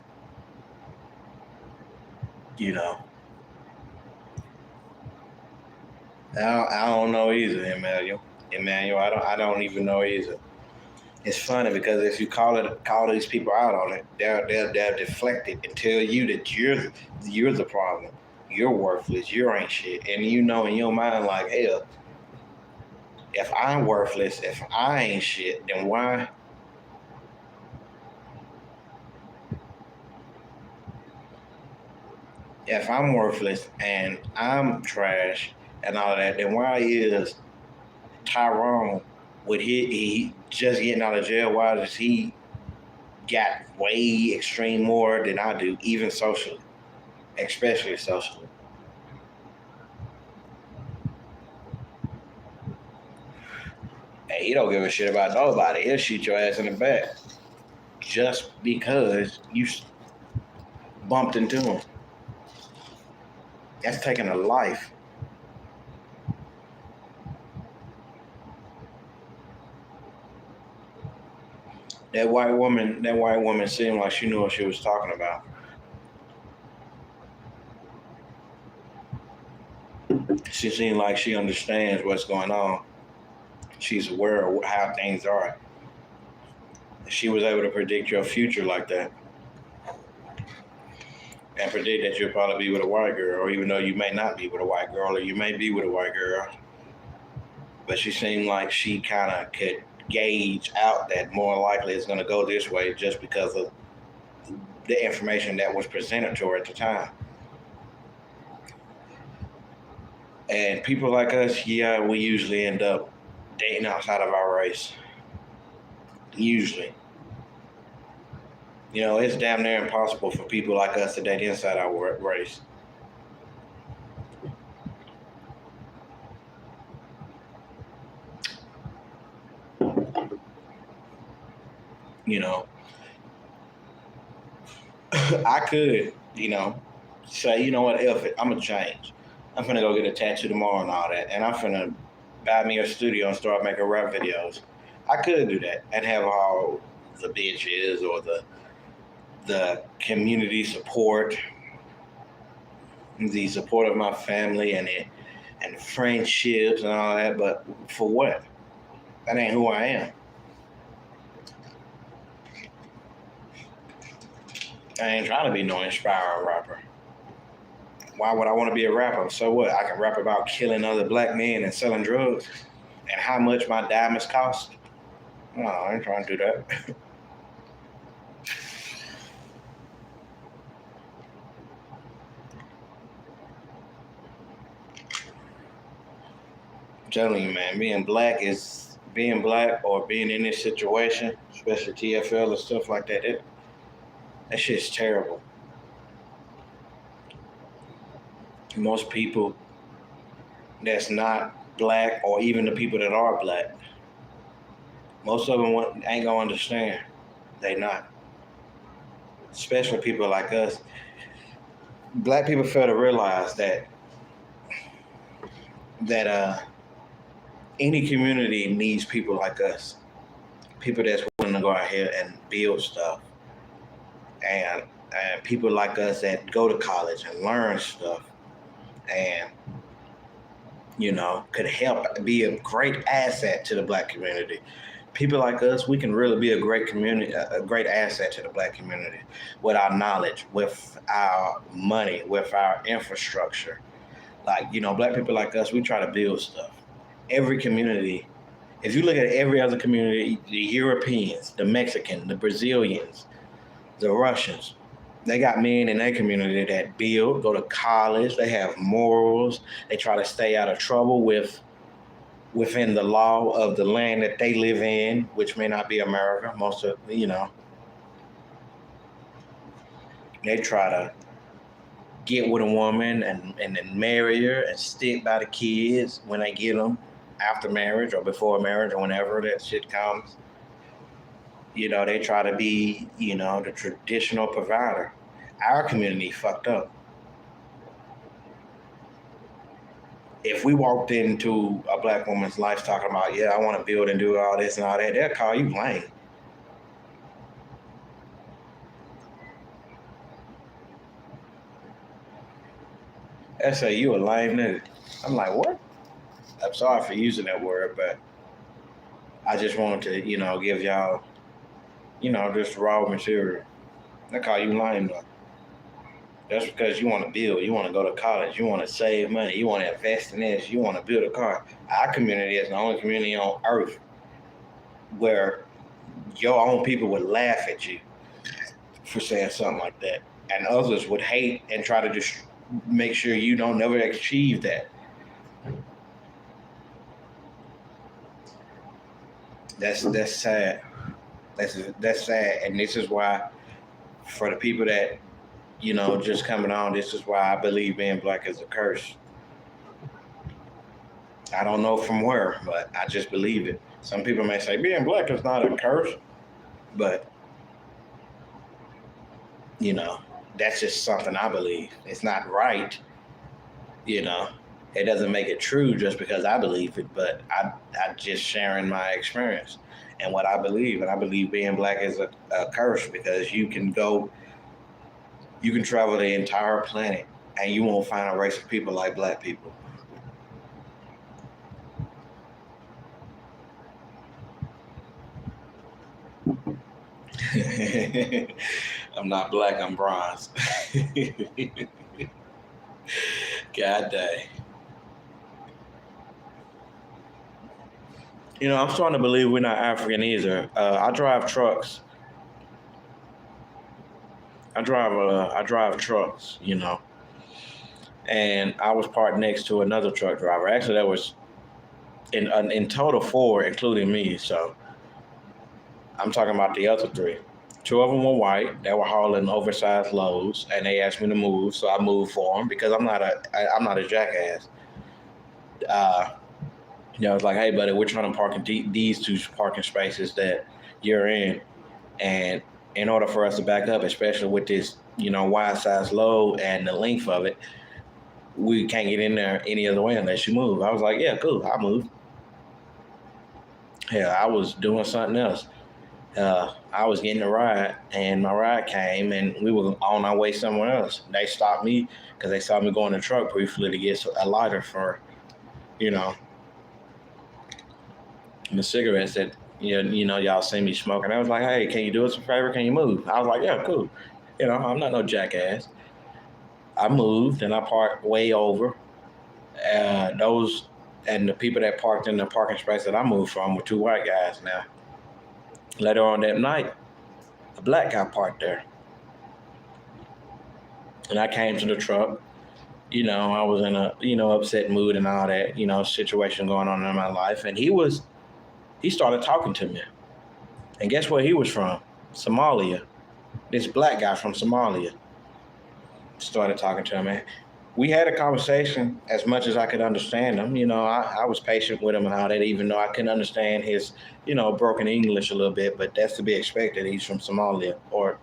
You know. I don't know either, Emmanuel. I don't even know either. It's funny because if you call these people out on it, they'll deflect it and tell you that you're the problem. You're worthless. You ain't shit. And you know in your mind like, hell, if I'm worthless, if I ain't shit, then why? If I'm worthless and I'm trash and all of that, then why is Tyrone with he just getting out of jail? Why does he got way extreme more than I do, even socially, especially socially? And he don't give a shit about nobody. He'll shoot your ass in the back just because you bumped into him. That's taking a life. That white woman seemed like she knew what she was talking about. She seemed like she understands what's going on. She's aware of how things are. She was able to predict your future like that and predict that you'll probably be with a white girl, or even though you may not be with a white girl, or you may be with a white girl. But she seemed like she kind of could gauge out that more likely it's going to go this way just because of the information that was presented to her at the time. And people like us, yeah, we usually end up dating outside of our race. Usually. You know, it's damn near impossible for people like us to date inside our race. You know, I could, say, you know what, F it, I'm going to change. I'm going to go get a tattoo tomorrow and all that. And I'm going to buy me a studio and start making rap videos. I could do that and have all the bitches or the community support, the support of my family and friendships and all that. But for what? That ain't who I am. I ain't trying to be no inspiring rapper. Why would I want to be a rapper? So what? I can rap about killing other black men and selling drugs and how much my diamonds cost. No, I ain't trying to do that. I'm telling you, man, being black or being in this situation, especially TFL and stuff like that. That shit's terrible. Most people that's not black, or even the people that are black, most of them ain't gonna understand. They not. Especially people like us. Black people fail to realize that any community needs people like us. People that's willing to go out here and build stuff, and people like us that go to college and learn stuff, and could help be a great asset to the black community. People like us, we can really be a great community, a great asset to the black community with our knowledge, with our money, with our infrastructure. Like, black people like us, we try to build stuff. Every community, if you look at every other community, the Europeans, the Mexicans, the Brazilians, the Russians, they got men in their community that build, go to college, they have morals, they try to stay out of trouble within the law of the land that they live in, which may not be America. Most of, they try to get with a woman and then marry her and stick by the kids when they get them after marriage or before marriage or whenever that shit comes. They try to be, the traditional provider. Our community fucked up. If we walked into a black woman's life talking about, yeah, I want to build and do all this and all that, they'll call you lame. They'll say you a lame nigga. I'm like, what? I'm sorry for using that word, but I just wanted to, give y'all, just raw material. They call you lame though. That's because you want to build, you want to go to college, you want to save money, you want to invest in this, you want to build a car. Our community is the only community on earth where your own people would laugh at you for saying something like that. And others would hate and try to just make sure you don't never achieve that. That's sad. That's sad. And this is why, for the people that, just coming on, this is why I believe being black is a curse. I don't know from where, but I just believe it. Some people may say being black is not a curse, but that's just something I believe. It's not right, It doesn't make it true just because I believe it, but I just sharing my experience and what I believe. And I believe being black is a curse because you can travel the entire planet and you won't find a race of people like black people. I'm not black, I'm bronze. God dang. I'm starting to believe we're not African either. I drive trucks. I drive trucks, and I was parked next to another truck driver. Actually, that was in total 4, including me. So I'm talking about the other 3. 2 of them were white. They were hauling oversized loads, and they asked me to move, so I moved for them because I'm not a jackass. It's like, hey, buddy, we're trying to park in these 2 parking spaces that you're in, and in order for us to back up, especially with this, wide size load and the length of it, we can't get in there any other way unless you move. I was like, yeah, cool, I'll move. Hell, I was doing something else. I was getting a ride, and my ride came, and we were on our way somewhere else. They stopped me because they saw me go in the truck briefly to get a lighter for, the cigarettes that y'all see me smoking. I was like, hey, can you do us a favor? Can you move? I was like, yeah, cool. I'm not no jackass. I moved and I parked way over. The people that parked in the parking space that I moved from were 2 white guys. Now, later on that night, a black guy parked there. And I came to the truck. I was in a, upset mood and all that, situation going on in my life. And he started talking to me. And guess where he was from? Somalia. This black guy from Somalia started talking to him. We had a conversation as much as I could understand him. I was patient with him and all that, even though I couldn't understand his, broken English a little bit, but that's to be expected. He's from Somalia or,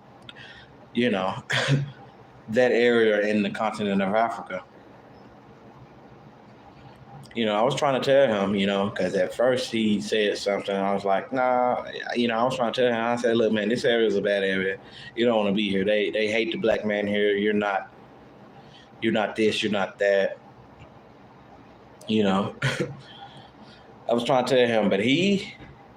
that area in the continent of Africa. I was trying to tell him, because at first he said something. I was like, nah, I was trying to tell him. I said, look, man, this area is a bad area. You don't want to be here. They hate the black man here. You're not this, you're not that. I was trying to tell him, but he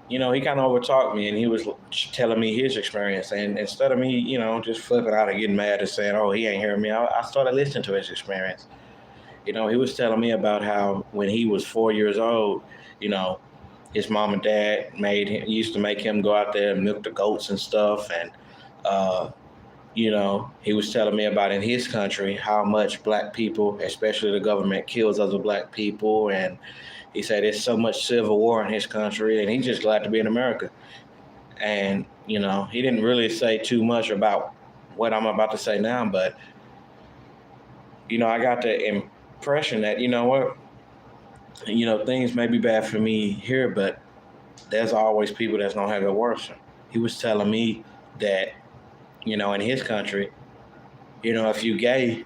kind of overtalked me, and he was telling me his experience. And instead of me, just flipping out and getting mad and saying, oh, he ain't hearing me, I started listening to his experience. He was telling me about how when he was 4 years old, his mom and dad used to make him go out there and milk the goats and stuff. And, he was telling me about in his country how much black people, especially the government, kills other black people. And he said there's so much civil war in his country, and he's just glad to be in America. And, he didn't really say too much about what I'm about to say now, but, I got the impression that, things may be bad for me here, but there's always people that's gonna have it worse. He was telling me that, in his country, if you're gay,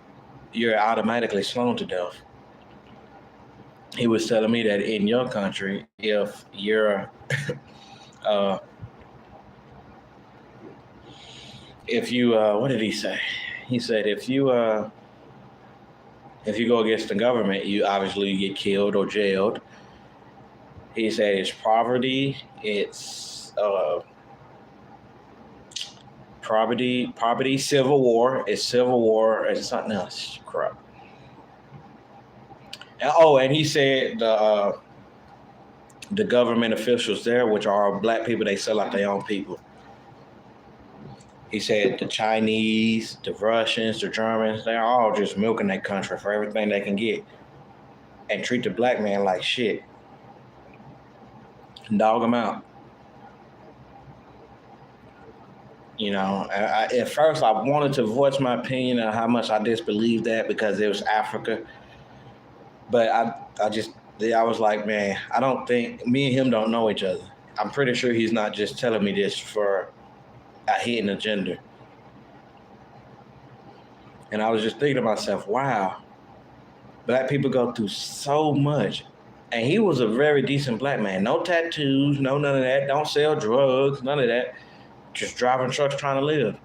you're automatically stoned to death. he was telling me that in your country, if you're uh, if you what did he say? He said if you go against the government, you obviously get killed or jailed. He said it's poverty, it's poverty, civil war, it's civil war, and something else. Crap. And he said the government officials there, which are black people, they sell out their own people. He said the Chinese, the Russians, the Germans, they're all just milking their country for everything they can get and treat the black man like shit. Dog them out. You know, at first I wanted to voice my opinion on how much I disbelieved that because it was Africa. But I was like, man, I don't think me and him don't know each other. I'm pretty sure he's not just telling me this for a hidden agenda. And I was just thinking to myself, wow, black people go through so much. And he was a very decent black man. No tattoos, no none of that. Don't sell drugs, none of that. Just driving trucks trying to live.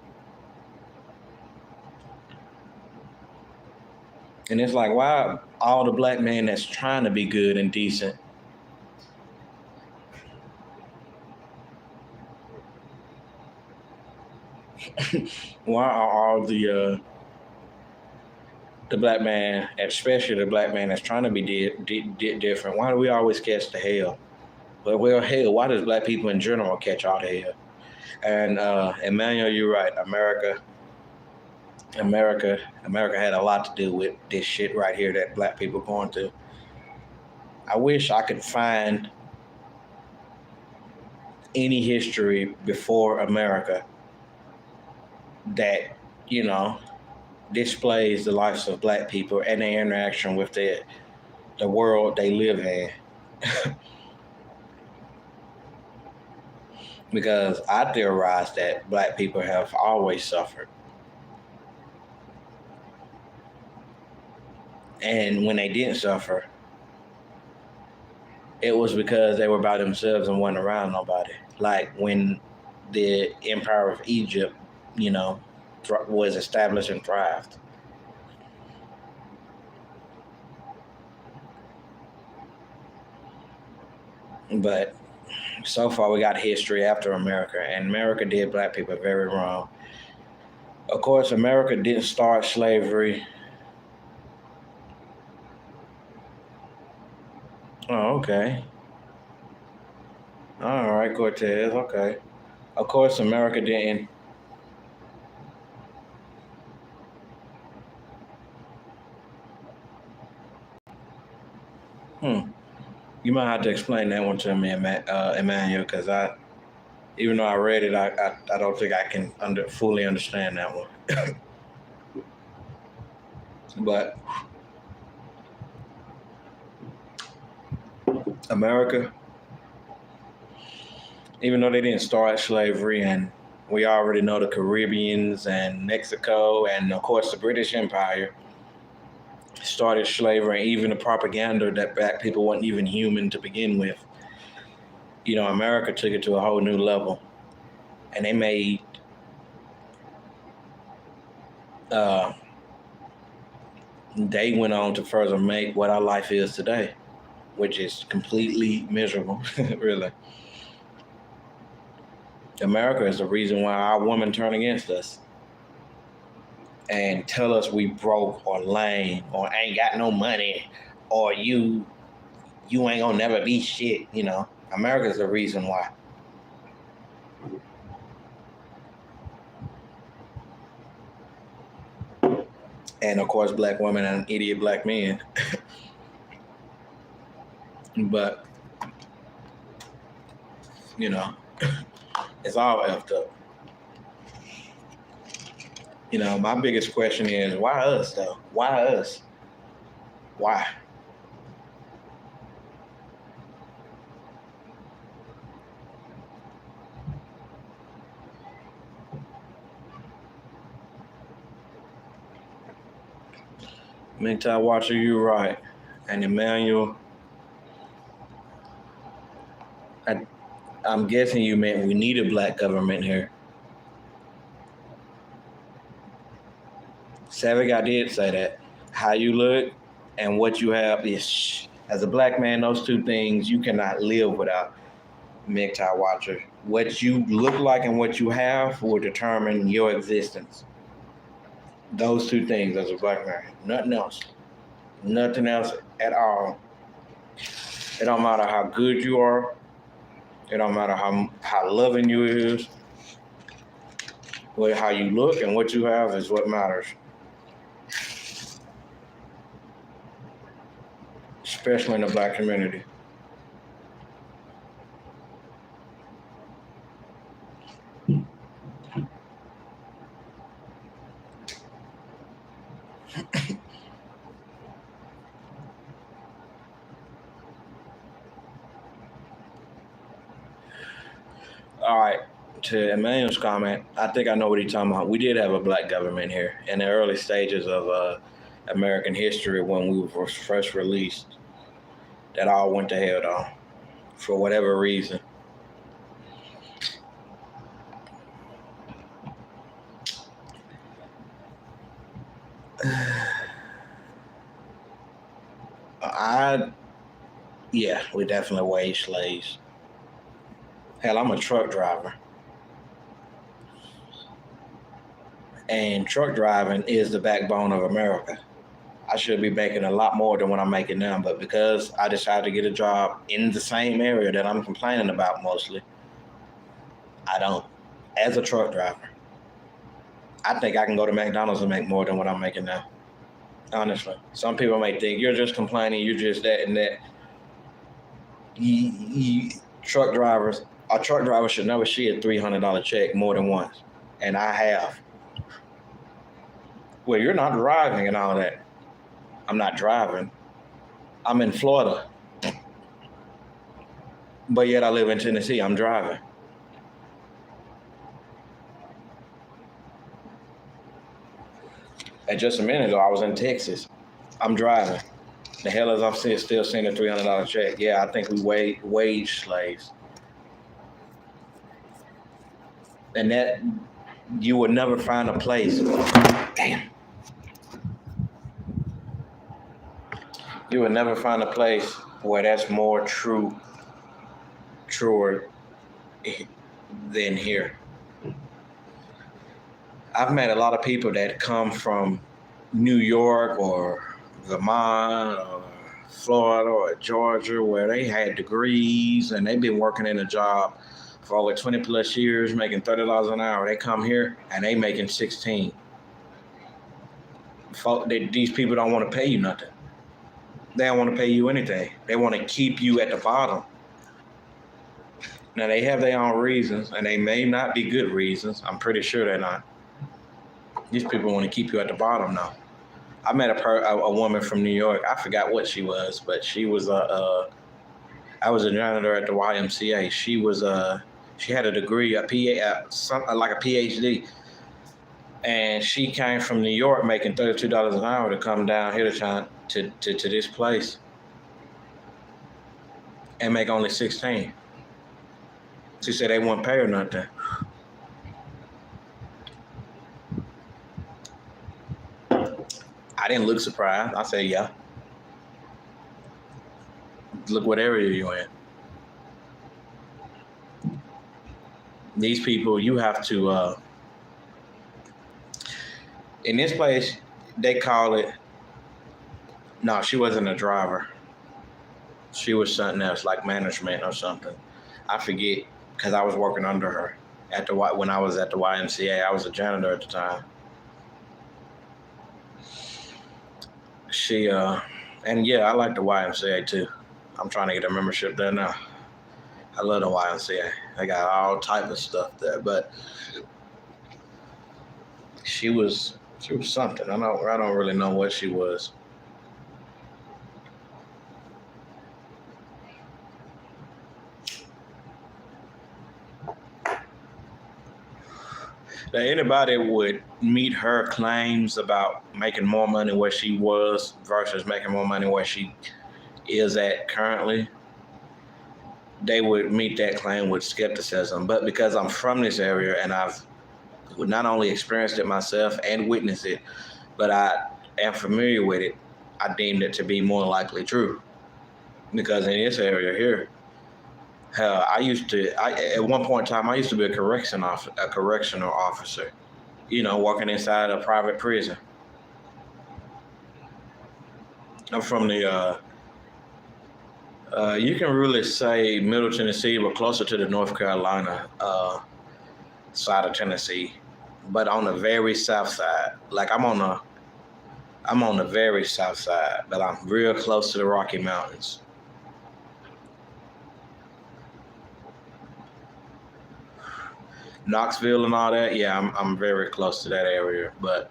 And it's like, why all the black men that's trying to be good and decent why are all the black man, especially the black man that's trying to be different, why do we always catch the hell? Well, hell, why does black people in general catch all the hell? And Emmanuel, you're right. America had a lot to do with this shit right here that black people going through. I wish I could find any history before America that, you know, displays the lives of black people and their interaction with the world they live in. Because I theorize that black people have always suffered. And when they didn't suffer, it was because they were by themselves and wasn't around nobody. Like when the Empire of Egypt, you know, was established and thrived. But so far, we got history after America, and America did black people very wrong. Of course, America didn't start slavery. Oh, okay. All right, Cortez. Okay. Of course, America didn't. Hmm. You might have to explain that one to me, Emmanuel, because even though I read it, I don't think I can fully understand that one. But America, even though they didn't start slavery, and we already know the Caribbeans and Mexico, and of course the British Empire started slavery, and even the propaganda that black people weren't even human to begin with. You know, America took it to a whole new level, and uh, they went on to further make what our life is today, which is completely miserable, really. America is the reason why our women turn against us and tell us we broke or lame or ain't got no money or you ain't gonna never be shit, you know. America's the reason why. And of course black women and idiot black men. But, you know, it's all effed up. You know, my biggest question is why us though? Why us? Why? Mental Watcher, you're right. And Emmanuel, I, I'm guessing you meant we need a black government here. Savage, I did say that. How you look and what you have is, as a black man, those two things you cannot live without. MGTOW Watcher. What you look like and what you have will determine your existence. Those two things as a black man. Nothing else. Nothing else at all. It don't matter how good you are. It don't matter how loving you is. How you look and what you have is what matters. Especially in the black community. All right, to Emmanuel's comment, I think I know what he's talking about. We did have a black government here in the early stages of American history when we were first released. That all went to hell, though, for whatever reason. Yeah, we definitely wage slaves. Hell, I'm a truck driver. And truck driving is the backbone of America. I should be making a lot more than what I'm making now, but because I decided to get a job in the same area that I'm complaining about mostly, I don't. As a truck driver, I think I can go to McDonald's and make more than what I'm making now. Honestly, some people may think you're just complaining, you're just that and that. Truck drivers, a truck driver should never see a $300 check more than once, and I have. Well, you're not driving and all that. I'm not driving. I'm in Florida, but yet I live in Tennessee. I'm driving. And just a minute ago, I was in Texas. I'm driving. The hell is I'm still seeing a $300 check? Yeah, I think we wage slaves. And that you would never find a place. Damn. You would never find a place where that's more truer than here. I've met a lot of people that come from New York or Vermont or Florida or Georgia where they had degrees and they've been working in a job for over 20 plus years, making $30 an hour. They come here and they making 16. These people don't want to pay you nothing. They don't want to pay you anything. They want to keep you at the bottom. Now, they have their own reasons, and they may not be good reasons. I'm pretty sure they're not. These people want to keep you at the bottom now. I met a woman from New York. I forgot what she was, but she was I was a janitor at the YMCA. She had a degree, something like a PhD, and she came from New York making $32 an hour to come down here to this place and make only 16. She said they won't pay her nothing. I didn't look surprised. I said, yeah. Look what area you're in. These people, you have to, in this place, they call it, no, she wasn't a driver. She was something else, like management or something. I forget, because I was working under her when I was at the YMCA. I was a janitor at the time. And yeah, I like the YMCA too. I'm trying to get a membership there now. I love the YMCA. They got all type of stuff there, but she was something. I don't really know what she was. Now, anybody would meet her claims about making more money where she was versus making more money where she is at currently, they would meet that claim with skepticism. But because I'm from this area and I've not only experienced it myself and witnessed it, but I am familiar with it, I deemed it to be more likely true. Because in this area here, hell, at one point in time, I used to be a correctional officer, working inside a private prison. I'm from you can really say Middle Tennessee, but closer to the North Carolina side of Tennessee, but on the very south side. Like I'm on the very south side, but I'm real close to the Rocky Mountains. Knoxville and all that, yeah, I'm very close to that area, but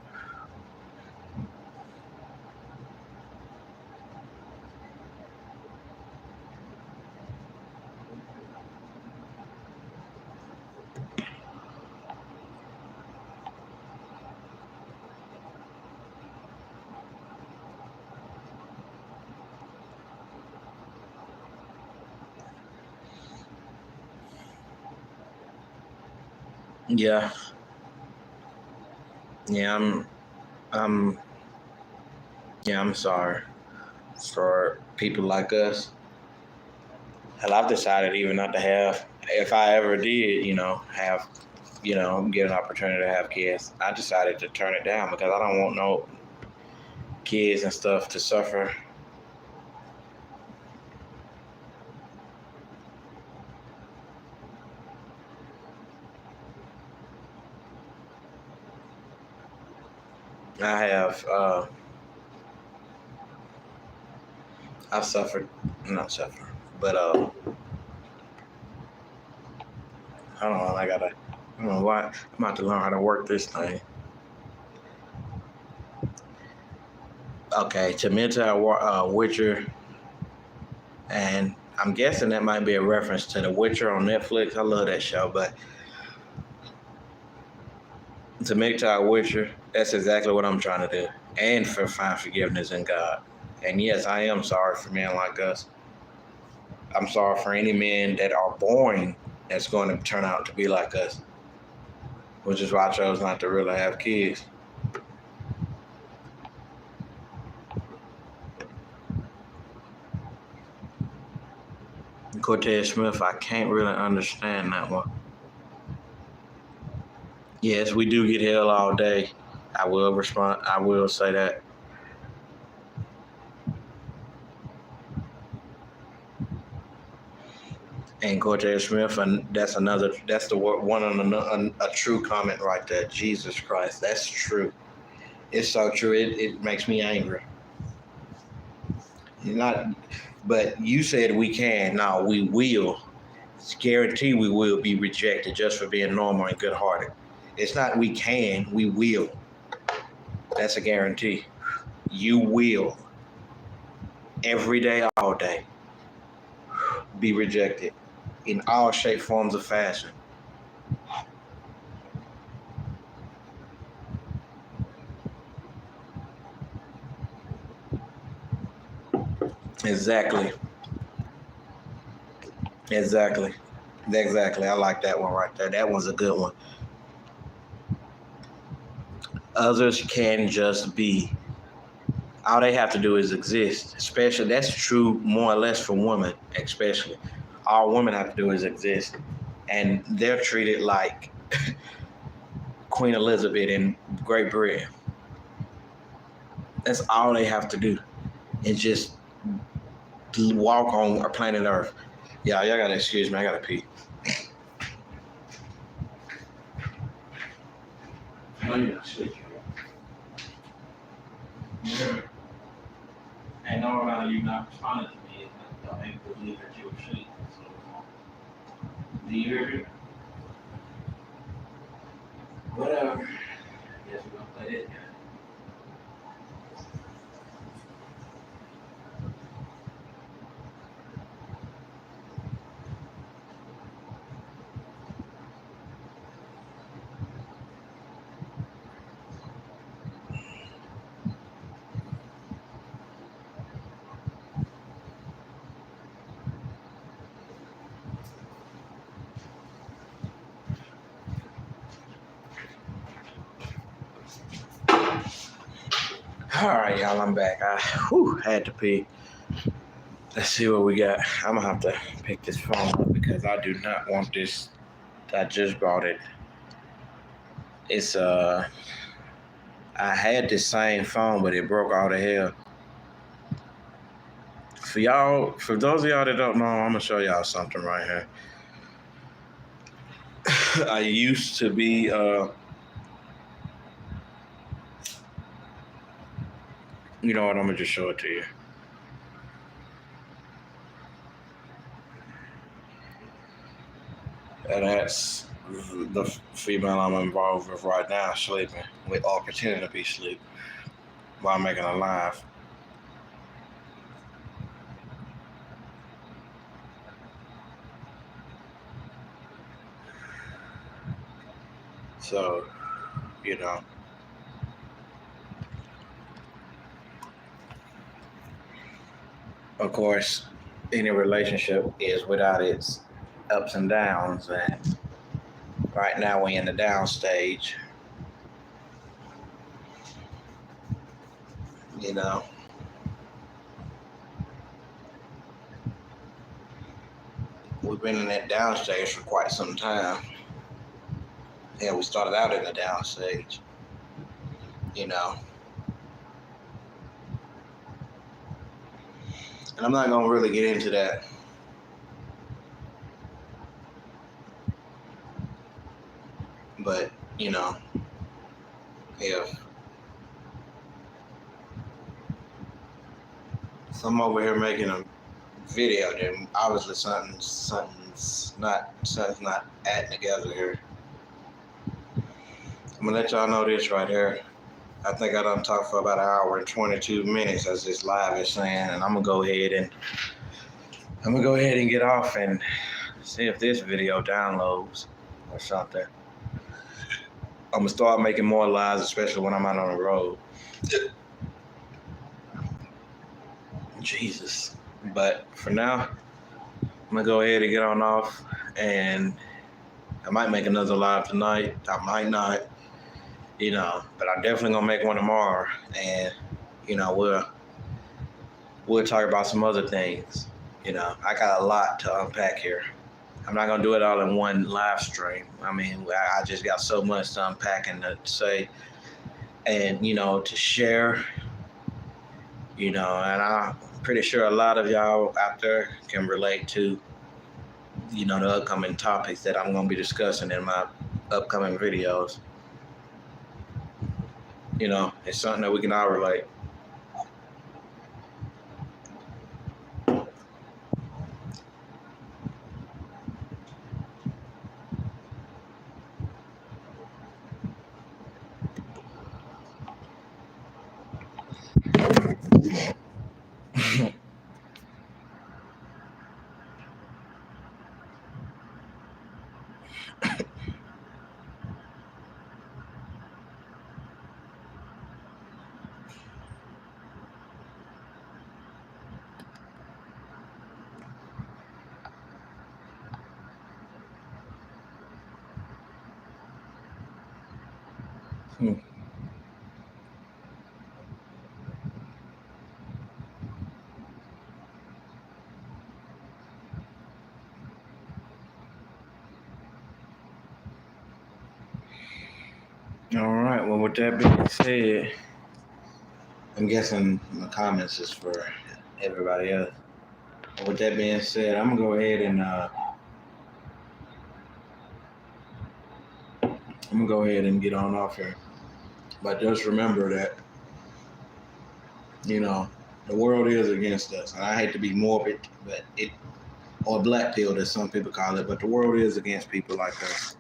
yeah, yeah, I'm, yeah, I'm sorry for people like us. Hell, I've decided even not to have. If I ever did, have, get an opportunity to have kids, I decided to turn it down because I don't want no kids and stuff to suffer. I have, I've suffered, not suffered, but hold on, I don't know why, I'm about to learn how to work this thing. Okay, Temita Witcher, and I'm guessing that might be a reference to The Witcher on Netflix. I love that show, but Temita Witcher, that's exactly what I'm trying to do, and find forgiveness in God. And yes, I am sorry for men like us. I'm sorry for any men that are born that's going to turn out to be like us, which is why I chose not to really have kids. Cortez Smith, I can't really understand that one. Yes, we do get hell all day. I will respond. I will say that. And Cortez Smith, and that's another. That's the one on a true comment right there. Jesus Christ, that's true. It's so true. It makes me angry. Not, but you said we can. No, we will. It's guaranteed we will be rejected just for being normal and good-hearted. It's not we can. We will. That's a guarantee. You will. Every day, all day, be rejected in all shape, forms, of fashion. Exactly. Exactly. Exactly. I like that one right there. That one's a good one. Others can just be. All they have to do is exist. Especially, that's true more or less for women, especially. All women have to do is exist. And they're treated like Queen Elizabeth in Great Britain. That's all they have to do. And just walk on our planet Earth. Yeah, y'all gotta excuse me. I gotta pee. Oh, yeah, shit. And normally you not responding to me, I make believe that you were asleep. So, do you hear me? Whatever. I guess we're gonna play it. All right, y'all, I'm back. I had to pee. Let's see what we got. I'm gonna have to pick this phone up because I do not want this. I just bought it. It's I had this same phone, but it broke all the hell. For those of y'all that don't know, I'm gonna show y'all something right here. I used to be you know what, I'm gonna just show it to you. And that's the female I'm involved with right now, sleeping, with all pretending to be asleep while making a live. So, you know. Of course, any relationship is without its ups and downs, and right now we're in the down stage. You know, we've been in that down stage for quite some time. Yeah, we started out in the down stage. You know, and I'm not gonna really get into that. But you know, if I'm over here making a video, then obviously something's not adding together here. I'm gonna let y'all know this right here. I think I done talked for about an hour and 22 minutes, as this live is saying, and I'm gonna go ahead and get off and see if this video downloads or something. I'm gonna start making more lives, especially when I'm out on the road. Jesus. But for now, I'm gonna go ahead and get on off, and I might make another live tonight. I might not, you know, but I'm definitely gonna make one tomorrow, and you know, we'll talk about some other things. You know, I got a lot to unpack here. I'm not gonna do it all in one live stream. I mean, I just got so much to unpack and to say, and you know, to share. You know, and I'm pretty sure a lot of y'all out there can relate to, you know, the upcoming topics that I'm gonna be discussing in my upcoming videos. You know, it's something that we can all relate. All right. Well, with that being said, I'm guessing the comments is for everybody else. With that being said, I'm gonna go ahead and get on off here. But just remember that, you know, the world is against us, and I hate to be morbid, but or black pill, as some people call it, but the world is against people like us,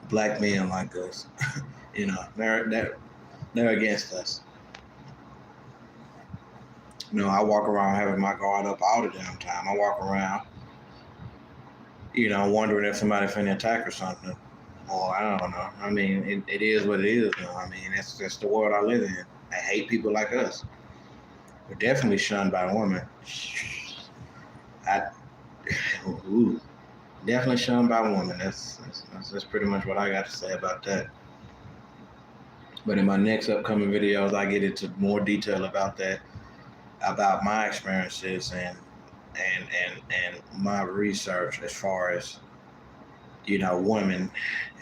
black men like us. You know, they're against us. You know, I walk around having my guard up all the damn time. I walk around, you know, wondering if somebody finna attack or something. Or I don't know. I mean, it is what it is. Though. I mean, that's the world I live in. I hate people like us. We're definitely shunned by women. Ooh, definitely shunned by women. That's pretty much what I got to say about that. But in my next upcoming videos, I get into more detail about that, about my experiences and my research as far as, women,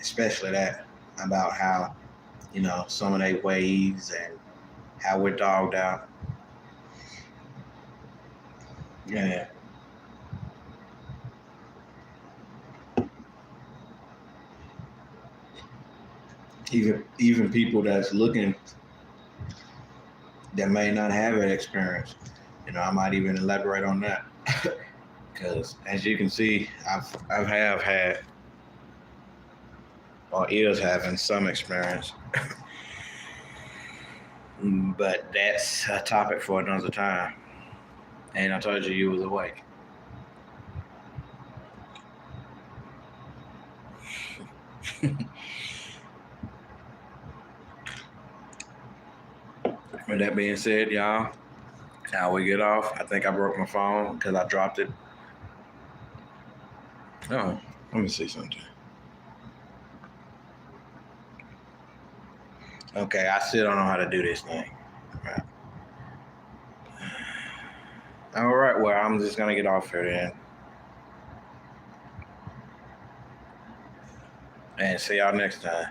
especially that, about how, some of their ways and how we're dogged out. Yeah. Even people that's looking that may not have that experience. I might even elaborate on that. Because as you can see, I've had or is having some experience. But that's a topic for another time. And I told you was awake. With that being said, y'all, now we get off. I think I broke my phone because I dropped it. Oh, let me see something. Okay, I still don't know how to do this thing. All right, well, I'm just going to get off here then. And see y'all next time.